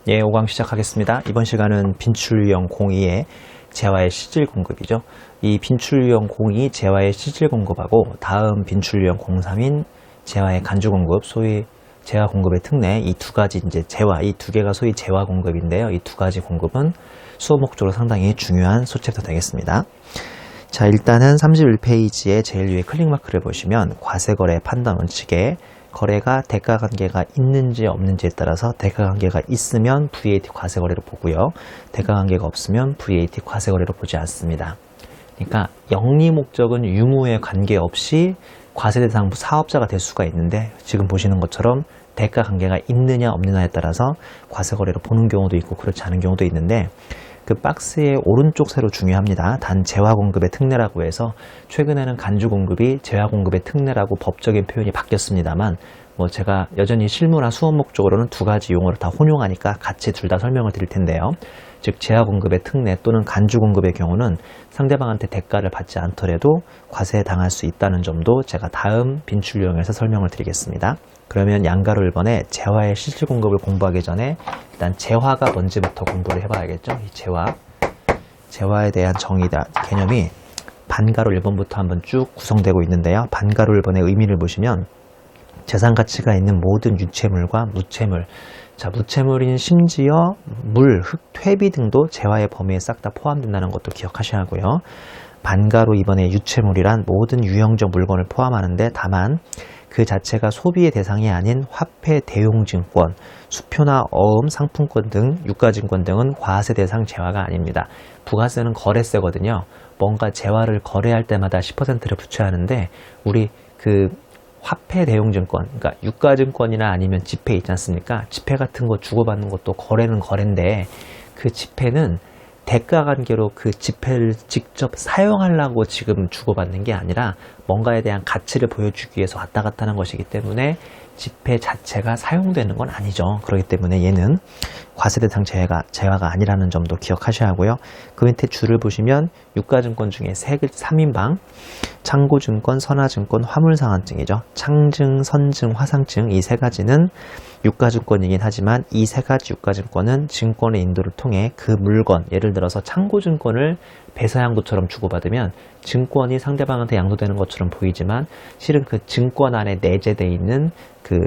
예, 5강 시작하겠습니다. 이번 시간은 빈출유형 02의 재화의 실질 공급이죠. 이 빈출유형 02 재화의 실질 공급하고 다음 빈출유형 03인 재화의 간주 공급, 소위 재화 공급의 특례, 이 두 가지 이제 재화, 이 두 개가 소위 재화 공급인데요. 이 두 가지 공급은 수업 목적으로 상당히 중요한 소챕터 되겠습니다. 자, 일단은 31페이지의 제일 위에 클릭 마크를 보시면 과세거래 판단 원칙에 거래가 대가 관계가 있는지 없는지에 따라서 대가 관계가 있으면 VAT 과세거래로 보고요. 대가 관계가 없으면 VAT 과세거래로 보지 않습니다. 그러니까 영리 목적은 유무에 관계없이 과세 대상 사업자가 될 수가 있는데 지금 보시는 것처럼 대가 관계가 있느냐 없느냐에 따라서 과세거래로 보는 경우도 있고 그렇지 않은 경우도 있는데 그 박스의 오른쪽 세로 중요합니다. 단 재화공급의 특례라고 해서 최근에는 간주공급이 재화공급의 특례라고 법적인 표현이 바뀌었습니다만 뭐 제가 여전히 실무나 수업 목적으로는 두 가지 용어를 다 혼용하니까 같이 둘 다 설명을 드릴 텐데요. 즉 재화공급의 특례 또는 간주공급의 경우는 상대방한테 대가를 받지 않더라도 과세에 당할 수 있다는 점도 제가 다음 빈출유형에서 설명을 드리겠습니다. 그러면 양가로 1번에 재화의 실질 공급을 공부하기 전에 일단 재화가 뭔지부터 공부를 해봐야겠죠. 이 재화에 대한 정의다 개념이 반가로 1번부터 한번 쭉 구성되고 있는데요. 반가로 1번의 의미를 보시면 재산 가치가 있는 모든 유체물과 무체물, 자 무체물인 심지어 물, 흙, 퇴비 등도 재화의 범위에 싹 다 포함된다는 것도 기억하셔야 하고요. 반가로 2번의 유체물이란 모든 유형적 물건을 포함하는데 다만 그 자체가 소비의 대상이 아닌 화폐, 대용증권, 수표나 어음, 상품권 등 유가증권 등은 과세 대상 재화가 아닙니다. 부가세는 거래세거든요. 뭔가 재화를 거래할 때마다 10%를 붙여야 하는데 우리 그 화폐 대용증권, 그러니까 유가증권이나 아니면 지폐 있지 않습니까? 지폐 같은 거 주고받는 것도 거래는 거래인데 그 지폐는 대가 관계로 그 지폐를 직접 사용하려고 지금 주고받는 게 아니라 뭔가에 대한 가치를 보여주기 위해서 왔다 갔다 하는 것이기 때문에 지폐 자체가 사용되는 건 아니죠. 그렇기 때문에 얘는 과세 대상 재화가 아니라는 점도 기억하셔야 하고요. 그 밑에 줄을 보시면 유가증권 중에 3인방, 창고증권, 선화증권, 화물상환증이죠. 창증, 선증, 화상증 이 세 가지는 유가증권이긴 하지만 이 세 가지 유가증권은 증권의 인도를 통해 그 물건, 예를 들어서 창고증권을 배서양도처럼 주고받으면 증권이 상대방한테 양도되는 것처럼 보이지만 실은 그 증권 안에 내재되어 있는 그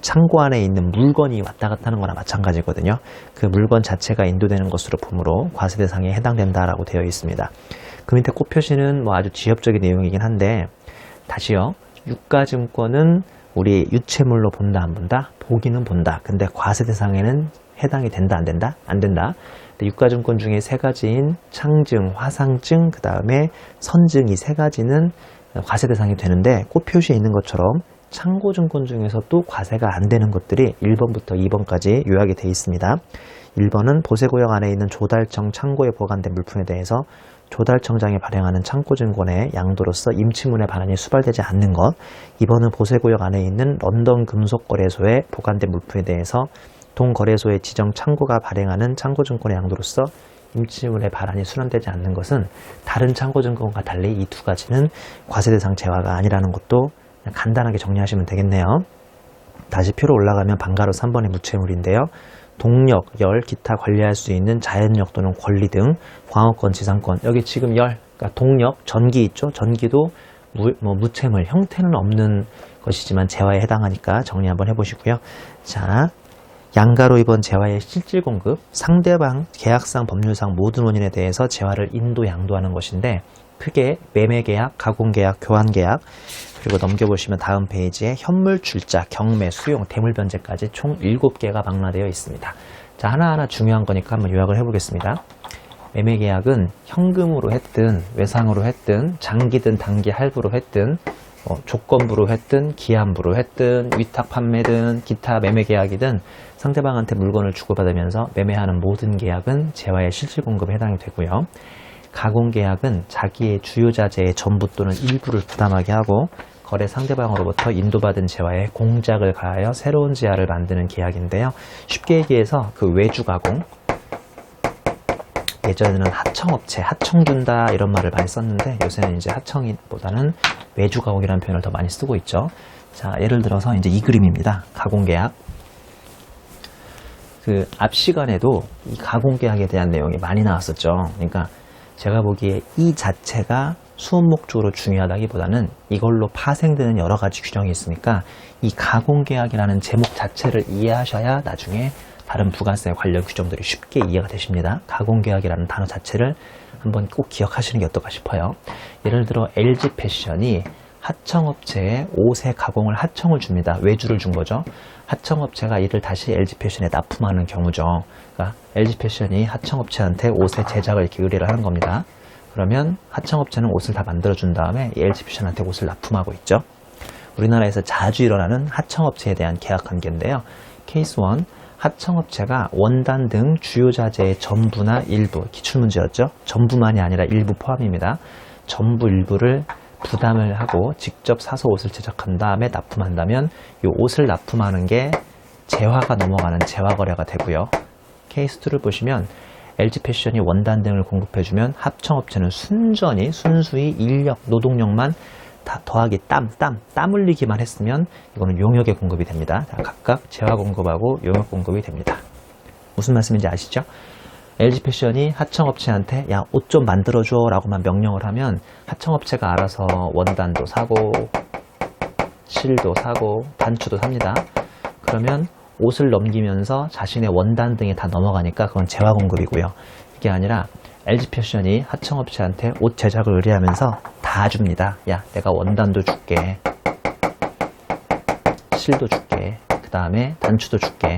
창고 안에 있는 물건이 왔다 갔다 하는 거나 마찬가지거든요. 그 물건 자체가 인도되는 것으로 보므로 과세 대상에 해당된다라고 되어 있습니다. 그 밑에 꼭 표시는 뭐 아주 지엽적인 내용이긴 한데 다시요. 유가증권은 우리 유체물로 본다 안 본다? 보기는 본다. 근데 과세 대상에는 해당이 된다 안 된다? 안 된다. 유가증권 중에 세 가지인 창증, 화상증, 그 다음에 선증 이 세 가지는 과세 대상이 되는데 꼭 표시에 있는 것처럼 창고증권 중에서도 과세가 안 되는 것들이 1번부터 2번까지 요약이 되어 있습니다. 1번은 보세구역 안에 있는 조달청 창고에 보관된 물품에 대해서 조달청장이 발행하는 창고증권의 양도로서 임치문의 반환이 수발되지 않는 것. 2번은 보세구역 안에 있는 런던 금속거래소에 보관된 물품에 대해서 동거래소의 지정 창고가 발행하는 창고증권의 양도로서 임치문의 반환이 수반되지 않는 것은 다른 창고증권과 달리 이 두 가지는 과세 대상 재화가 아니라는 것도 그냥 간단하게 정리하시면 되겠네요. 다시 표로 올라가면 반가로 3번의 무체물인데요. 동력, 열, 기타 관리할 수 있는 자연력 또는 권리 등 광업권, 지상권. 여기 지금 그러니까 동력, 전기 있죠? 전기도 무체물, 형태는 없는 것이지만 재화에 해당하니까 정리 한번 해보시고요. 자, 양가로 2번 재화의 실질 공급, 상대방 계약상, 법률상 모든 원인에 대해서 재화를 인도, 양도하는 것인데 크게 매매계약, 가공계약, 교환계약, 그리고 넘겨보시면 다음 페이지에 현물 출자, 경매, 수용, 대물변제까지 총 7개가 망라되어 있습니다. 자, 하나하나 중요한 거니까 한번 요약을 해보겠습니다. 매매계약은 현금으로 했든 외상으로 했든 장기든 단기 할부로 했든 조건부로 했든 기한부로 했든 위탁 판매든 기타 매매계약이든 상대방한테 물건을 주고받으면서 매매하는 모든 계약은 재화의 실질 공급에 해당이 되고요. 가공계약은 자기의 주요자재의 전부 또는 일부를 부담하게 하고 거래 상대방으로부터 인도받은 재화에 공작을 가하여 새로운 재화를 만드는 계약인데요. 쉽게 얘기해서 그 외주가공, 예전에는 하청업체, 하청준다 이런 말을 많이 썼는데 요새는 이제 하청보다는 외주가공이라는 표현을 더 많이 쓰고 있죠. 자, 예를 들어서 이제 이 그림입니다. 가공계약. 그 앞 시간에도 이 가공계약에 대한 내용이 많이 나왔었죠. 그러니까 제가 보기에 이 자체가 수업 목적으로 중요하다기보다는 이걸로 파생되는 여러 가지 규정이 있으니까 이 가공계약이라는 제목 자체를 이해하셔야 나중에 다른 부가세 관련 규정들이 쉽게 이해가 되십니다. 가공계약이라는 단어 자체를 한번 꼭 기억하시는 게 어떨까 싶어요. 예를 들어 LG패션이 하청업체에 옷의 가공을 하청을 줍니다. 외주를 준 거죠. 하청업체가 이를 다시 LG패션에 납품하는 경우죠. 그러니까 LG패션이 하청업체한테 옷의 제작을 이렇게 의뢰를 하는 겁니다. 그러면 하청업체는 옷을 다 만들어준 다음에 LG패션한테 옷을 납품하고 있죠. 우리나라에서 자주 일어나는 하청업체에 대한 계약 관계인데요. 케이스 1, 하청업체가 원단 등 주요 자재의 전부나 일부, 기출문제였죠. 전부만이 아니라 일부 포함입니다. 전부 일부를 부담을 하고 직접 사서 옷을 제작한 다음에 납품한다면 이 옷을 납품하는 게 재화가 넘어가는 재화거래가 되고요. 케이스 2를 보시면 LG패션이 원단 등을 공급해주면 하청업체는 순수히 인력, 노동력만 다 더하기 땀 흘리기만 했으면 이거는 용역의 공급이 됩니다. 자, 각각 재화 공급하고 용역 공급이 됩니다. 무슨 말씀인지 아시죠? LG패션이 하청업체한테 야, 옷 좀 만들어줘 라고만 명령을 하면 하청업체가 알아서 원단도 사고 실도 사고 단추도 삽니다. 그러면 옷을 넘기면서 자신의 원단 등에 다 넘어가니까 그건 재화 공급이고요. 이게 아니라 LG패션이 하청업체한테 옷 제작을 의뢰하면서 다 줍니다. 야, 내가 원단도 줄게, 실도 줄게, 그 다음에 단추도 줄게.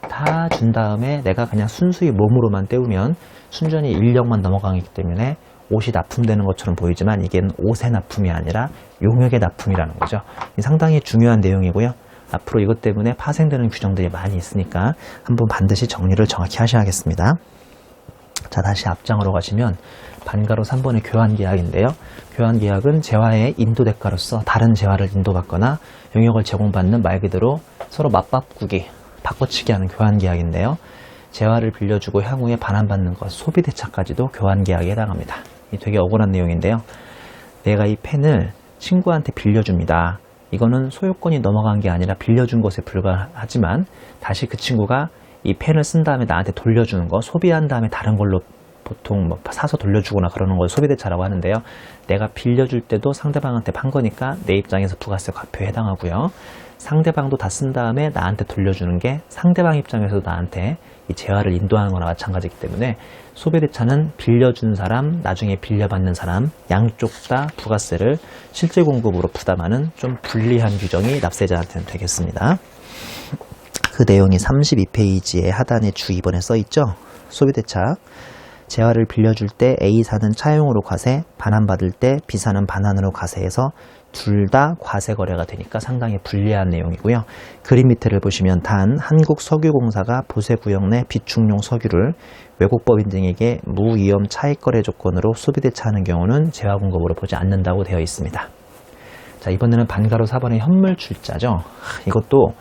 다 준 다음에 내가 그냥 순수히 몸으로만 때우면 순전히 인력만 넘어가기 때문에 옷이 납품되는 것처럼 보이지만 이게 옷의 납품이 아니라 용역의 납품이라는 거죠. 상당히 중요한 내용이고요. 앞으로 이것 때문에 파생되는 규정들이 많이 있으니까 한번 반드시 정리를 정확히 하셔야겠습니다. 자, 다시 앞장으로 가시면 반가로 3번의 교환계약인데요. 교환계약은 재화의 인도대가로서 다른 재화를 인도받거나 용역을 제공받는 말 그대로 서로 맞바꾸기, 바꿔치기 하는 교환계약인데요. 재화를 빌려주고 향후에 반환받는 것, 소비대차까지도 교환계약에 해당합니다. 이 되게 억울한 내용인데요. 내가 이 펜을 친구한테 빌려줍니다. 이거는 소유권이 넘어간 게 아니라 빌려준 것에 불과하지만 다시 그 친구가 이 펜을 쓴 다음에 나한테 돌려주는 거, 소비한 다음에 다른 걸로 보통 뭐 사서 돌려주거나 그러는 걸 소비대차라고 하는데요. 내가 빌려줄 때도 상대방한테 판 거니까 내 입장에서 부가세 과표에 해당하고요. 상대방도 다 쓴 다음에 나한테 돌려주는 게 상대방 입장에서도 나한테 이 재화를 인도하는 거나 마찬가지이기 때문에 소비대차는 빌려준 사람, 나중에 빌려받는 사람 양쪽 다 부가세를 실제 공급으로 부담하는 좀 불리한 규정이 납세자한테는 되겠습니다. 그 내용이 32페이지의 하단에 주 2번에 써있죠. 소비대차 재화를 빌려줄 때 A사는 차용으로 과세, 반환받을 때 B사는 반환으로 과세해서 둘 다 과세 거래가 되니까 상당히 불리한 내용이고요. 그림 밑에를 보시면 단 한국석유공사가 보세구역 내 비축용 석유를 외국법인 등에게 무위험 차익거래 조건으로 소비대차하는 경우는 재화공급으로 보지 않는다고 되어 있습니다. 자, 이번에는 반가로 4번의 현물출자죠. 이것도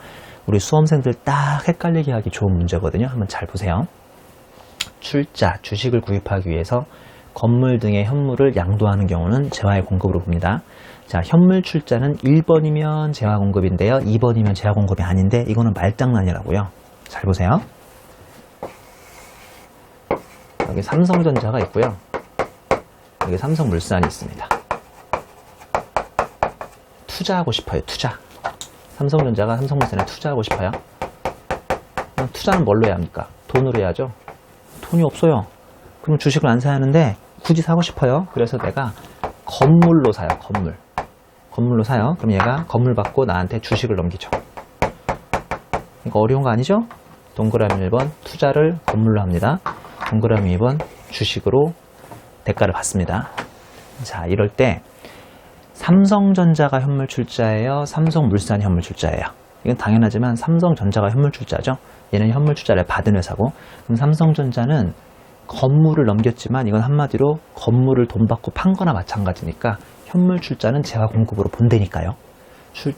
우리 수험생들 딱 헷갈리게 하기 좋은 문제거든요. 한번 잘 보세요. 출자, 주식을 구입하기 위해서 건물 등의 현물을 양도하는 경우는 재화의 공급으로 봅니다. 자, 현물 출자는 1번이면 재화 공급인데요. 2번이면 재화 공급이 아닌데 이거는 말장난이라고요. 잘 보세요. 여기 삼성전자가 있고요. 여기 삼성물산이 있습니다. 투자하고 싶어요. 투자. 삼성전자가 삼성물산에 투자하고 싶어요. 그럼 투자는 뭘로 해야 합니까? 돈으로 해야죠. 돈이 없어요. 그럼 주식을 안 사야 하는데 굳이 사고 싶어요. 그래서 내가 건물로 사요. 건물로 사요. 그럼 얘가 건물 받고 나한테 주식을 넘기죠. 이거 어려운 거 아니죠? 동그라미 1번 투자를 건물로 합니다. 동그라미 2번 주식으로 대가를 받습니다. 자, 이럴 때 삼성전자가 현물 출자예요? 삼성물산이 현물 출자예요? 이건 당연하지만 삼성전자가 현물 출자죠. 얘는 현물 출자를 받은 회사고, 그럼 삼성전자는 건물을 넘겼지만 이건 한마디로 건물을 돈 받고 판 거나 마찬가지니까 현물 출자는 재화 공급으로 본다니까요.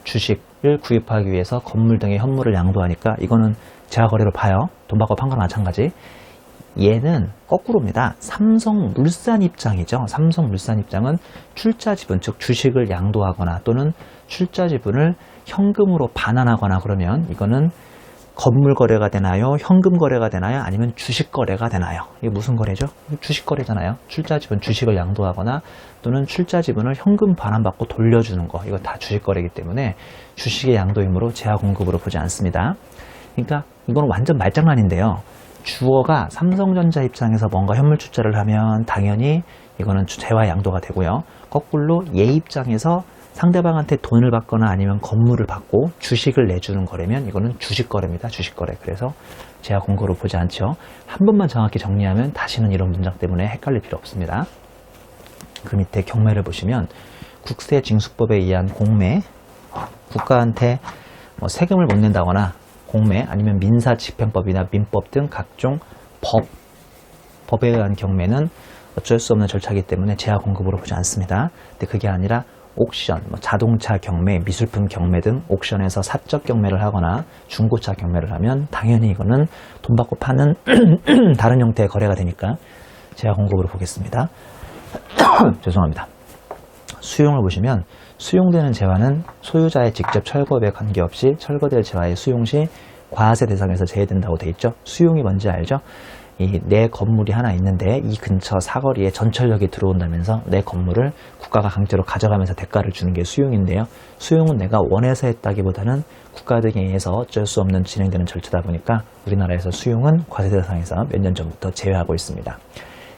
주식을 구입하기 위해서 건물 등의 현물을 양도하니까 이거는 재화 거래로 봐요. 돈 받고 판 거나 마찬가지. 얘는 거꾸로입니다. 삼성물산 입장이죠. 삼성물산 입장은 출자 지분, 즉 주식을 양도하거나 또는 출자 지분을 현금으로 반환하거나 그러면 이거는 건물 거래가 되나요? 현금 거래가 되나요? 아니면 주식 거래가 되나요? 이게 무슨 거래죠? 주식 거래잖아요. 출자 지분 주식을 양도하거나 또는 출자 지분을 현금 반환받고 돌려주는 거. 이거 다 주식 거래이기 때문에 주식의 양도이므로 재화 공급으로 보지 않습니다. 그러니까 이건 완전 말장난인데요. 주어가 삼성전자 입장에서 뭔가 현물 출자를 하면 당연히 이거는 재화 양도가 되고요. 거꾸로 얘 입장에서 상대방한테 돈을 받거나 아니면 건물을 받고 주식을 내주는 거래면 이거는 주식 거래입니다. 주식 거래. 그래서 재화 공급으로 보지 않죠. 한 번만 정확히 정리하면 다시는 이런 문장 때문에 헷갈릴 필요 없습니다. 그 밑에 경매를 보시면 국세징수법에 의한 공매, 국가한테 세금을 못 낸다거나 공매 아니면 민사집행법이나 민법 등 각종 법에 의한 경매는 어쩔 수 없는 절차이기 때문에 재화 공급으로 보지 않습니다. 근데 그게 아니라 옥션, 자동차 경매, 미술품 경매 등 옥션에서 사적 경매를 하거나 중고차 경매를 하면 당연히 이거는 돈 받고 파는 다른 형태의 거래가 되니까 재화 공급으로 보겠습니다. 죄송합니다. 수용을 보시면 수용되는 재화는 소유자의 직접 철거에 관계없이 철거될 재화의 수용 시 과세 대상에서 제외된다고 되어 있죠. 수용이 뭔지 알죠? 내 건물이 하나 있는데 이 근처 사거리에 전철역이 들어온다면서 내 건물을 국가가 강제로 가져가면서 대가를 주는 게 수용인데요. 수용은 내가 원해서 했다기보다는 국가 등에 의해서 어쩔 수 없는 진행되는 절차다 보니까 우리나라에서 수용은 과세 대상에서 몇 년 전부터 제외하고 있습니다.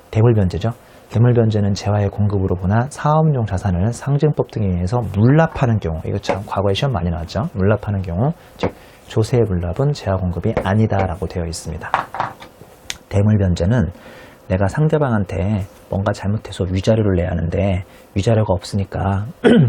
대물변제죠. 대물변제는 재화의 공급으로 보나 사업용 자산을 상증법 등에 의해서 물납하는 경우, 이거 참 과거에 시험 많이 나왔죠. 물납하는 경우, 즉 조세의 물납은 재화 공급이 아니다라고 되어 있습니다. 대물변제는 내가 상대방한테 뭔가 잘못해서 위자료를 내야 하는데 위자료가 없으니까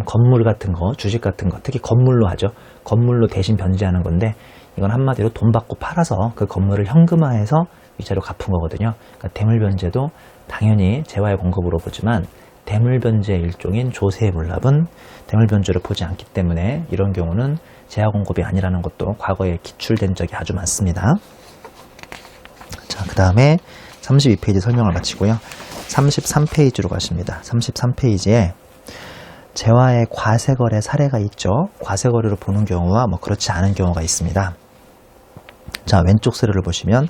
건물 같은 거, 주식 같은 거, 특히 건물로 하죠. 건물로 대신 변제하는 건데 이건 한마디로 돈 받고 팔아서 그 건물을 현금화해서 위자료 갚은 거거든요. 그러니까 대물변제도 당연히 재화의 공급으로 보지만 대물변제의 일종인 조세의 물납은 대물변제로 보지 않기 때문에 이런 경우는 재화 공급이 아니라는 것도 과거에 기출된 적이 아주 많습니다. 자, 그 다음에 32페이지 설명을 마치고요. 33페이지로 가십니다. 33페이지에 재화의 과세거래 사례가 있죠. 과세거래로 보는 경우와 그렇지 않은 경우가 있습니다. 자, 왼쪽 서류를 보시면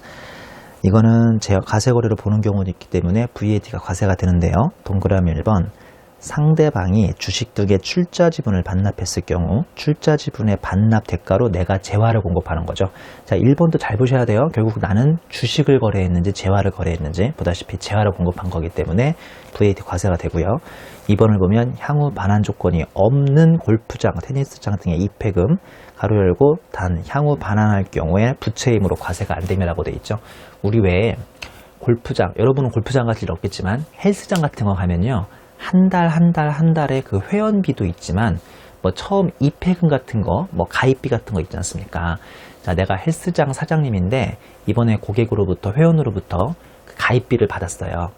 이거는 과세거래로 보는 경우도 있기 때문에 VAT가 과세가 되는데요. 동그라미 1번 상대방이 주식 등의 출자 지분을 반납했을 경우 출자 지분의 반납 대가로 내가 재화를 공급하는 거죠. 자, 1번도 잘 보셔야 돼요. 결국 나는 주식을 거래했는지 재화를 거래했는지 보다시피 재화를 공급한 거기 때문에 VAT 과세가 되고요. 2번을 보면 향후 반환 조건이 없는 골프장, 테니스장 등의 입회금 가로 열고 단 향후 반환할 경우에 부채임으로 과세가 안 되면라고 되어 있죠. 우리 외에 골프장, 여러분은 골프장 갈 일 없겠지만 헬스장 같은 거 가면요. 한 달에 그 회원비도 있지만 처음 입회금 같은 거, 가입비 같은 거 있지 않습니까? 자, 내가 헬스장 사장님인데 이번에 고객으로부터 회원으로부터 그 가입비를 받았어요.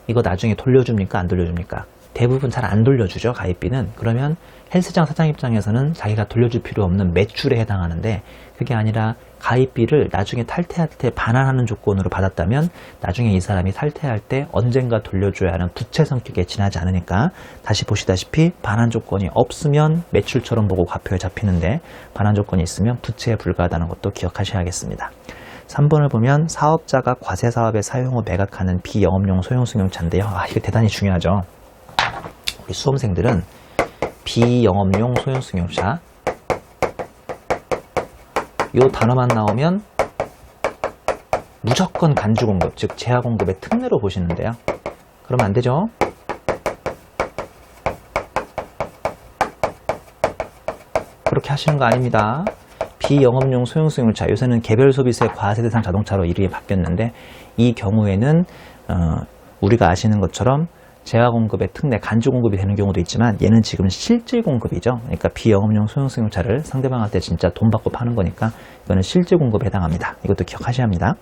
이거 나중에 돌려줍니까? 안 돌려줍니까? 대부분 잘 안 돌려주죠, 가입비는. 그러면 헬스장 사장 입장에서는 자기가 돌려줄 필요 없는 매출에 해당하는데 그게 아니라 가입비를 나중에 탈퇴할 때 반환하는 조건으로 받았다면 나중에 이 사람이 탈퇴할 때 언젠가 돌려줘야 하는 부채 성격에 지나지 않으니까 다시 보시다시피 반환 조건이 없으면 매출처럼 보고 과표에 잡히는데 반환 조건이 있으면 부채에 불과하다는 것도 기억하셔야겠습니다. 3번을 보면 사업자가 과세사업에 사용 후 매각하는 비영업용 소형승용차인데요. 이거 대단히 중요하죠. 우리 수험생들은 비영업용 소형승용차 이 단어만 나오면 무조건 간주공급, 즉 재화공급의 특례로 보시는데요. 그러면 안 되죠. 그렇게 하시는 거 아닙니다. 비영업용 소형승용차, 요새는 개별소비세 과세 대상 자동차로 이름이 바뀌었는데 이 경우에는 우리가 아시는 것처럼 재화공급의 특례, 간주공급이 되는 경우도 있지만 얘는 지금 실질공급이죠. 그러니까 비영업용 소형승용차를 상대방한테 진짜 돈 받고 파는 거니까 이거는 실질공급에 해당합니다. 이것도 기억하셔야 합니다.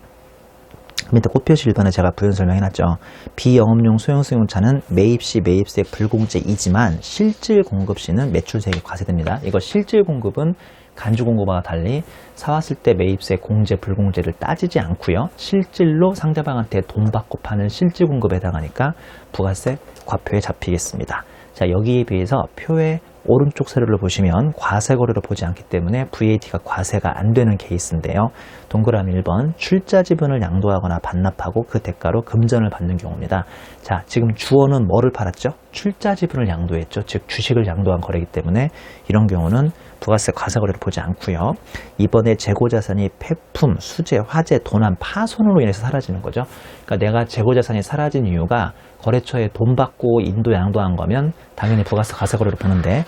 밑에 꽃표시 1번에 제가 부연 설명해놨죠. 비영업용 소형승용차는 매입시 매입세 불공제이지만 실질공급시는 매출세액이 과세됩니다. 이거 실질공급은 간주공급과 달리 사왔을 때 매입세 공제 불공제를 따지지 않고요. 실질로 상대방한테 돈 받고 파는 실질공급에 해당하니까 부가세 과표에 잡히겠습니다. 자, 여기에 비해서 표에 오른쪽 세로를 보시면 과세거래로 보지 않기 때문에 VAT가 과세가 안 되는 케이스인데요. 동그라미 1번 출자 지분을 양도하거나 반납하고 그 대가로 금전을 받는 경우입니다. 자, 지금 주어는 뭐를 팔았죠? 출자 지분을 양도했죠. 즉 주식을 양도한 거래이기 때문에 이런 경우는 부가세 과세거래로 보지 않고요. 이번에 재고자산이 폐품, 수재, 화재, 도난, 파손으로 인해서 사라지는 거죠. 그러니까 내가 재고자산이 사라진 이유가 거래처에 돈 받고 인도 양도한 거면 당연히 부가세 과세거래로 보는데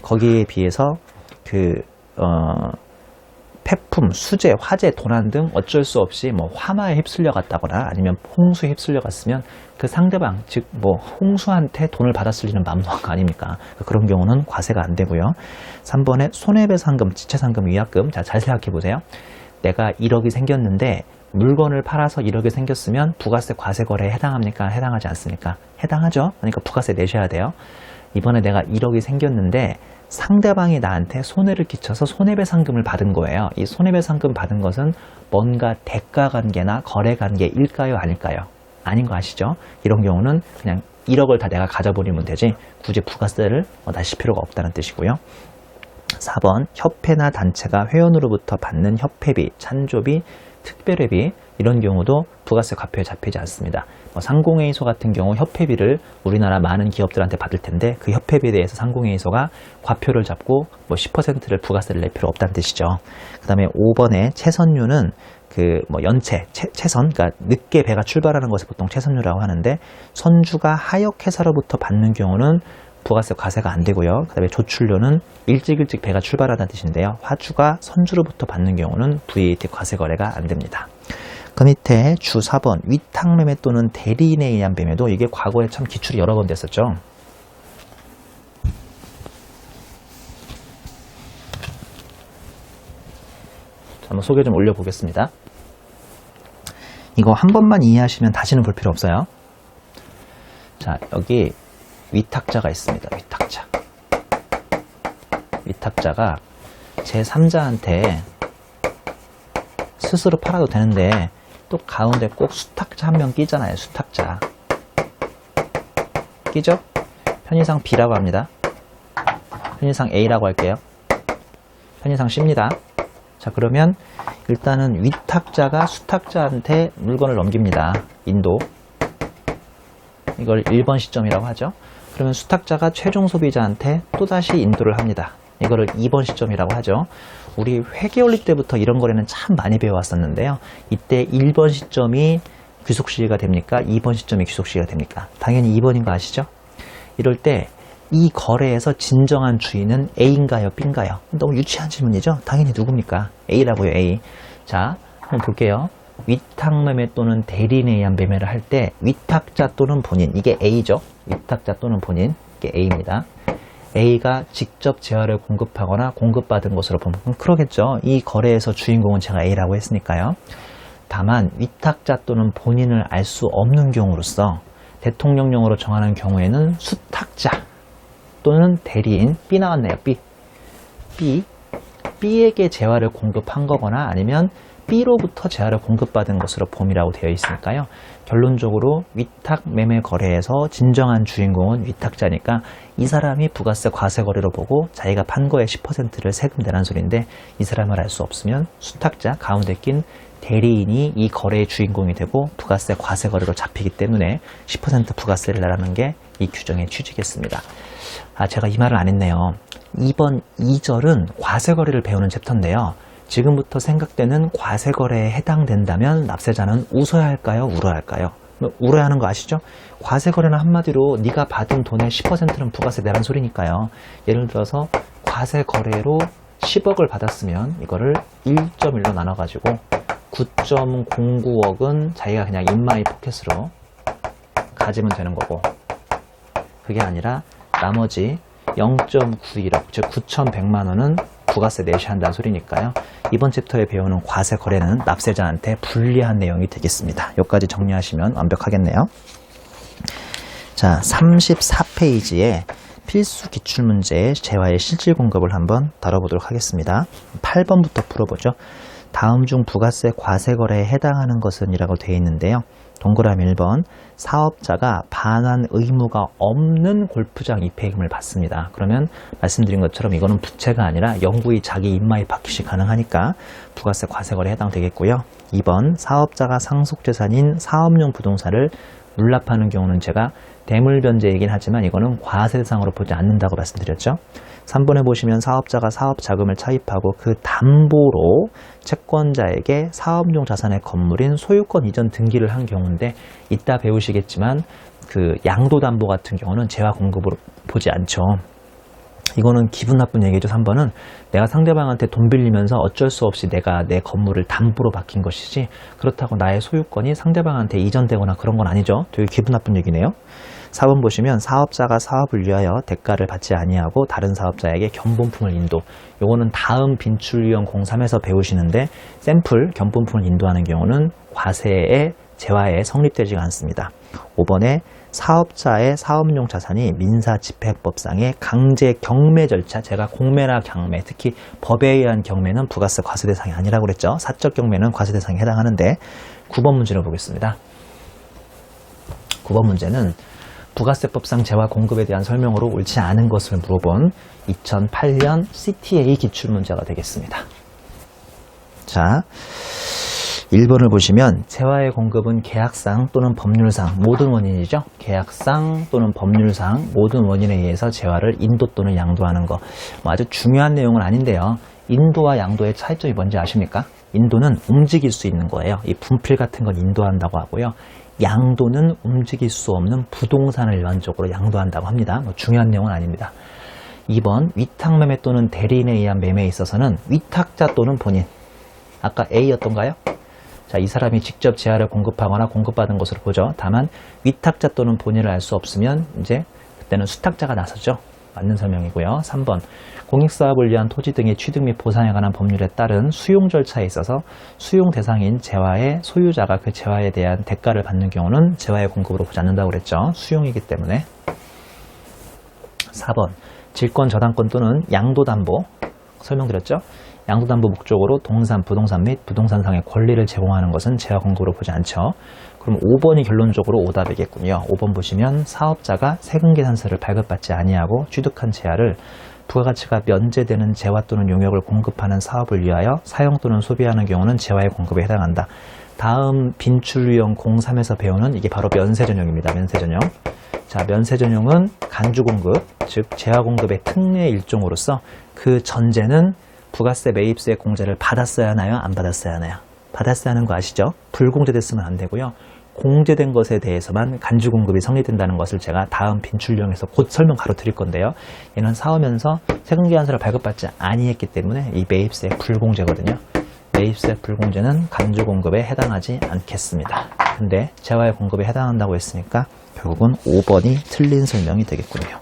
거기에 비해서 폐품, 수재, 화재, 도난 등 어쩔 수 없이 뭐 화마에 휩쓸려 갔다거나 아니면 홍수에 휩쓸려 갔으면 그 상대방, 즉 뭐 홍수한테 돈을 받았을 리는 마음놓은 거 아닙니까? 그런 경우는 과세가 안 되고요. 3번에 손해배상금, 지체상금, 위약금. 자, 잘 생각해 보세요. 내가 1억이 생겼는데 물건을 팔아서 1억이 생겼으면 부가세 과세거래에 해당합니까? 해당하지 않습니까? 해당하죠. 그러니까 부가세 내셔야 돼요. 이번에 내가 1억이 생겼는데 상대방이 나한테 손해를 끼쳐서 손해배상금을 받은 거예요. 이 손해배상금 받은 것은 뭔가 대가관계나 거래관계일까요? 아닐까요? 아닌 거 아시죠? 이런 경우는 그냥 1억을 다 내가 가져버리면 되지 굳이 부가세를 다실 필요가 없다는 뜻이고요. 4번 협회나 단체가 회원으로부터 받는 협회비, 찬조비, 특별회비 이런 경우도 부가세 과표에 잡히지 않습니다. 상공회의소 같은 경우 협회비를 우리나라 많은 기업들한테 받을 텐데 그 협회비에 대해서 상공회의소가 과표를 잡고 10%를 부가세를 낼 필요 없다는 뜻이죠. 그 다음에 5번에 채선료는 연체, 채선, 그러니까 늦게 배가 출발하는 것을 보통 채선료라고 하는데 선주가 하역회사로부터 받는 경우는 부가세 과세가 안 되고요. 그 다음에 조출료는 일찍 배가 출발하다는 뜻인데요. 화주가 선주로부터 받는 경우는 VAT 과세 거래가 안 됩니다. 그 밑에 주 4번 위탁매매 또는 대리인에 의한 매매도 이게 과거에 참 기출이 여러 번 됐었죠. 한번 소개 좀 올려보겠습니다. 이거 한 번만 이해하시면 다시는 볼 필요 없어요. 자, 여기 위탁자가 있습니다. 위탁자가 제3자한테 스스로 팔아도 되는데 또 가운데 꼭 수탁자 한 명 끼잖아요. 수탁자 끼죠? 편의상 B라고 합니다. 편의상 A라고 할게요. 편의상 C입니다. 자, 그러면 일단은 위탁자가 수탁자한테 물건을 넘깁니다. 인도. 이걸 1번 시점이라고 하죠. 그러면 수탁자가 최종 소비자한테 또다시 인도를 합니다. 이거를 2번 시점이라고 하죠. 우리 회계원리 때부터 이런 거래는 참 많이 배워왔었는데요. 이때 1번 시점이 귀속시효가 됩니까? 2번 시점이 귀속시효가 됩니까? 당연히 2번인 거 아시죠? 이럴 때 이 거래에서 진정한 주인은 A인가요? B인가요? 너무 유치한 질문이죠? 당연히 누굽니까? A라고요, A. 자, 한번 볼게요. 위탁매매 또는 대리인에 의한 매매를 할 때 위탁자 또는 본인, 이게 A죠? 위탁자 또는 본인, 이게 A입니다. A가 직접 재화를 공급하거나 공급받은 것으로 보면 그러겠죠. 이 거래에서 주인공은 제가 A라고 했으니까요. 다만 위탁자 또는 본인을 알 수 없는 경우로서 대통령령으로 정하는 경우에는 수탁자 또는 대리인, B 나왔네요. B에게 재화를 공급한 거거나 아니면 B로부터 재화를 공급받은 것으로 봄이라고 되어 있으니까요. 결론적으로 위탁 매매 거래에서 진정한 주인공은 위탁자니까 이 사람이 부가세 과세 거래로 보고 자기가 판 거에 10%를 세금 내라는 소리인데 이 사람을 알 수 없으면 수탁자 가운데 낀 대리인이 이 거래의 주인공이 되고 부가세 과세 거래로 잡히기 때문에 10% 부가세를 내라는 게 이 규정의 취지겠습니다. 제가 이 말을 안 했네요. 2번 2절은 과세 거래를 배우는 챕터인데요. 지금부터 생각되는 과세 거래에 해당된다면 납세자는 웃어야 할까요? 울어야 할까요? 울어야 하는 거 아시죠? 과세 거래는 한마디로 네가 받은 돈의 10%는 부가세 내라는 소리니까요. 예를 들어서 과세 거래로 10억을 받았으면 이거를 1.1로 나눠가지고 9.09억은 자기가 그냥 인마이 포켓으로 가지면 되는 거고, 그게 아니라 나머지 0.91억, 즉 9,100만 원은 부가세 내셔야 한다는 소리니까요. 이번 챕터에 배우는 과세 거래는 납세자한테 불리한 내용이 되겠습니다. 여기까지 정리하시면 완벽하겠네요. 자, 34페이지에 필수 기출문제의 재화의 실질 공급을 한번 다뤄보도록 하겠습니다. 8번부터 풀어보죠. 다음 중 부가세 과세 거래에 해당하는 것은 이라고 되어 있는데요. 동그라미 1번, 사업자가 반환 의무가 없는 골프장 입회금을 받습니다. 그러면 말씀드린 것처럼 이거는 부채가 아니라 영구히 자기 입마이 받기시 가능하니까 부가세 과세거래에 해당되겠고요. 2번, 사업자가 상속재산인 사업용 부동산을 물납하는 경우는 제가 대물변제이긴 하지만 이거는 과세 대상으로 보지 않는다고 말씀드렸죠. 3번에 보시면 사업자가 사업자금을 차입하고 그 담보로 채권자에게 사업용 자산의 건물인 소유권 이전 등기를 한 경우인데 이따 배우시겠지만 그 양도담보 같은 경우는 재화 공급으로 보지 않죠. 이거는 기분 나쁜 얘기죠. 3번은 내가 상대방한테 돈 빌리면서 어쩔 수 없이 내가 내 건물을 담보로 맡긴 것이지 그렇다고 나의 소유권이 상대방한테 이전되거나 그런 건 아니죠. 되게 기분 나쁜 얘기네요. 4번 보시면 사업자가 사업을 위하여 대가를 받지 아니하고 다른 사업자에게 견본품을 인도. 요거는 다음 빈출유형 03에서 배우시는데 샘플 견본품을 인도하는 경우는 과세의 재화에 성립되지가 않습니다. 5번에 사업자의 사업용 자산이 민사집행법상의 강제 경매 절차, 제가 공매나 경매, 특히 법에 의한 경매는 부가세 과세 대상이 아니라고 그랬죠. 사적 경매는 과세 대상에 해당하는데 9번 문제를 보겠습니다. 9번 문제는 부가세법상 재화 공급에 대한 설명으로 옳지 않은 것을 물어본 2008년 CTA 기출문제가 되겠습니다. 자, 1번을 보시면 재화의 공급은 계약상 또는 법률상 모든 원인이죠. 계약상 또는 법률상 모든 원인에 의해서 재화를 인도 또는 양도하는 거. 아주 중요한 내용은 아닌데요. 인도와 양도의 차이점이 뭔지 아십니까? 인도는 움직일 수 있는 거예요. 이 분필 같은 건 인도한다고 하고요. 양도는 움직일 수 없는 부동산을 일반적으로 양도한다고 합니다. 중요한 내용은 아닙니다. 2번 위탁매매 또는 대리인에 의한 매매에 있어서는 위탁자 또는 본인, 아까 A였던가요? 자, 이 사람이 직접 재화를 공급하거나 공급받은 것으로 보죠. 다만 위탁자 또는 본인을 알 수 없으면 이제 그때는 수탁자가 나서죠. 맞는 설명이고요. 3번 공익사업을 위한 토지 등의 취득 및 보상에 관한 법률에 따른 수용 절차에 있어서 수용 대상인 재화의 소유자가 그 재화에 대한 대가를 받는 경우는 재화의 공급으로 보지 않는다고 그랬죠. 수용이기 때문에. 4번 질권 저당권 또는 양도담보 설명드렸죠. 양도담보 목적으로 동산, 부동산 및 부동산상의 권리를 제공하는 것은 재화 공급으로 보지 않죠. 그럼 5번이 결론적으로 오답이겠군요. 5번 보시면 사업자가 세금계산서를 발급받지 아니하고 취득한 재화를 부가가치가 면제되는 재화 또는 용역을 공급하는 사업을 위하여 사용 또는 소비하는 경우는 재화의 공급에 해당한다. 다음 빈출유형 03에서 배우는 이게 바로 면세전용입니다. 면세전용. 자, 면세전용은 간주공급, 즉 재화공급의 특례의 일종으로서 그 전제는 부가세 매입세 공제를 받았어야 하나요? 안 받았어야 하나요? 받았어야 하는 거 아시죠? 불공제됐으면 안 되고요. 공제된 것에 대해서만 간주공급이 성립된다는 것을 제가 다음 빈출유형에서 곧 설명 바로 드릴 건데요. 얘는 사오면서 세금계산서를 발급받지 아니했기 때문에 이 매입세 불공제거든요. 매입세 불공제는 간주공급에 해당하지 않겠습니다. 근데 재화의 공급에 해당한다고 했으니까 결국은 5번이 틀린 설명이 되겠군요.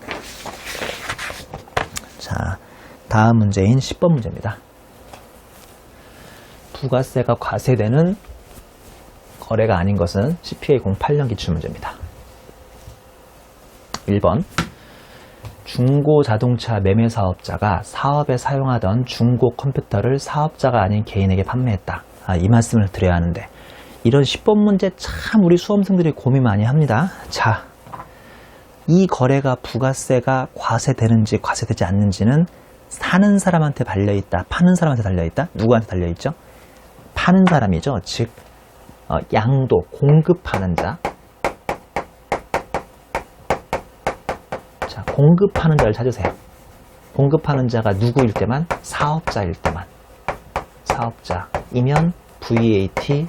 자, 다음 문제인 10번 문제입니다. 부가세가 과세되는 거래가 아닌 것은 CPA 08년 기출문제입니다. 1번 중고 자동차 매매 사업자가 사업에 사용하던 중고 컴퓨터를 사업자가 아닌 개인에게 판매했다. 이 말씀을 드려야 하는데 이런 10번 문제 참 우리 수험생들이 고민 많이 합니다. 자, 이 거래가 부가세가 과세되는지 과세되지 않는지는 사는 사람한테 달려있다, 파는 사람한테 달려있다? 누구한테 달려있죠? 파는 사람이죠. 즉 양도, 공급하는 자. 자, 공급하는 자를 찾으세요. 공급하는 자가 누구일 때만? 사업자일 때만. 사업자이면 VAT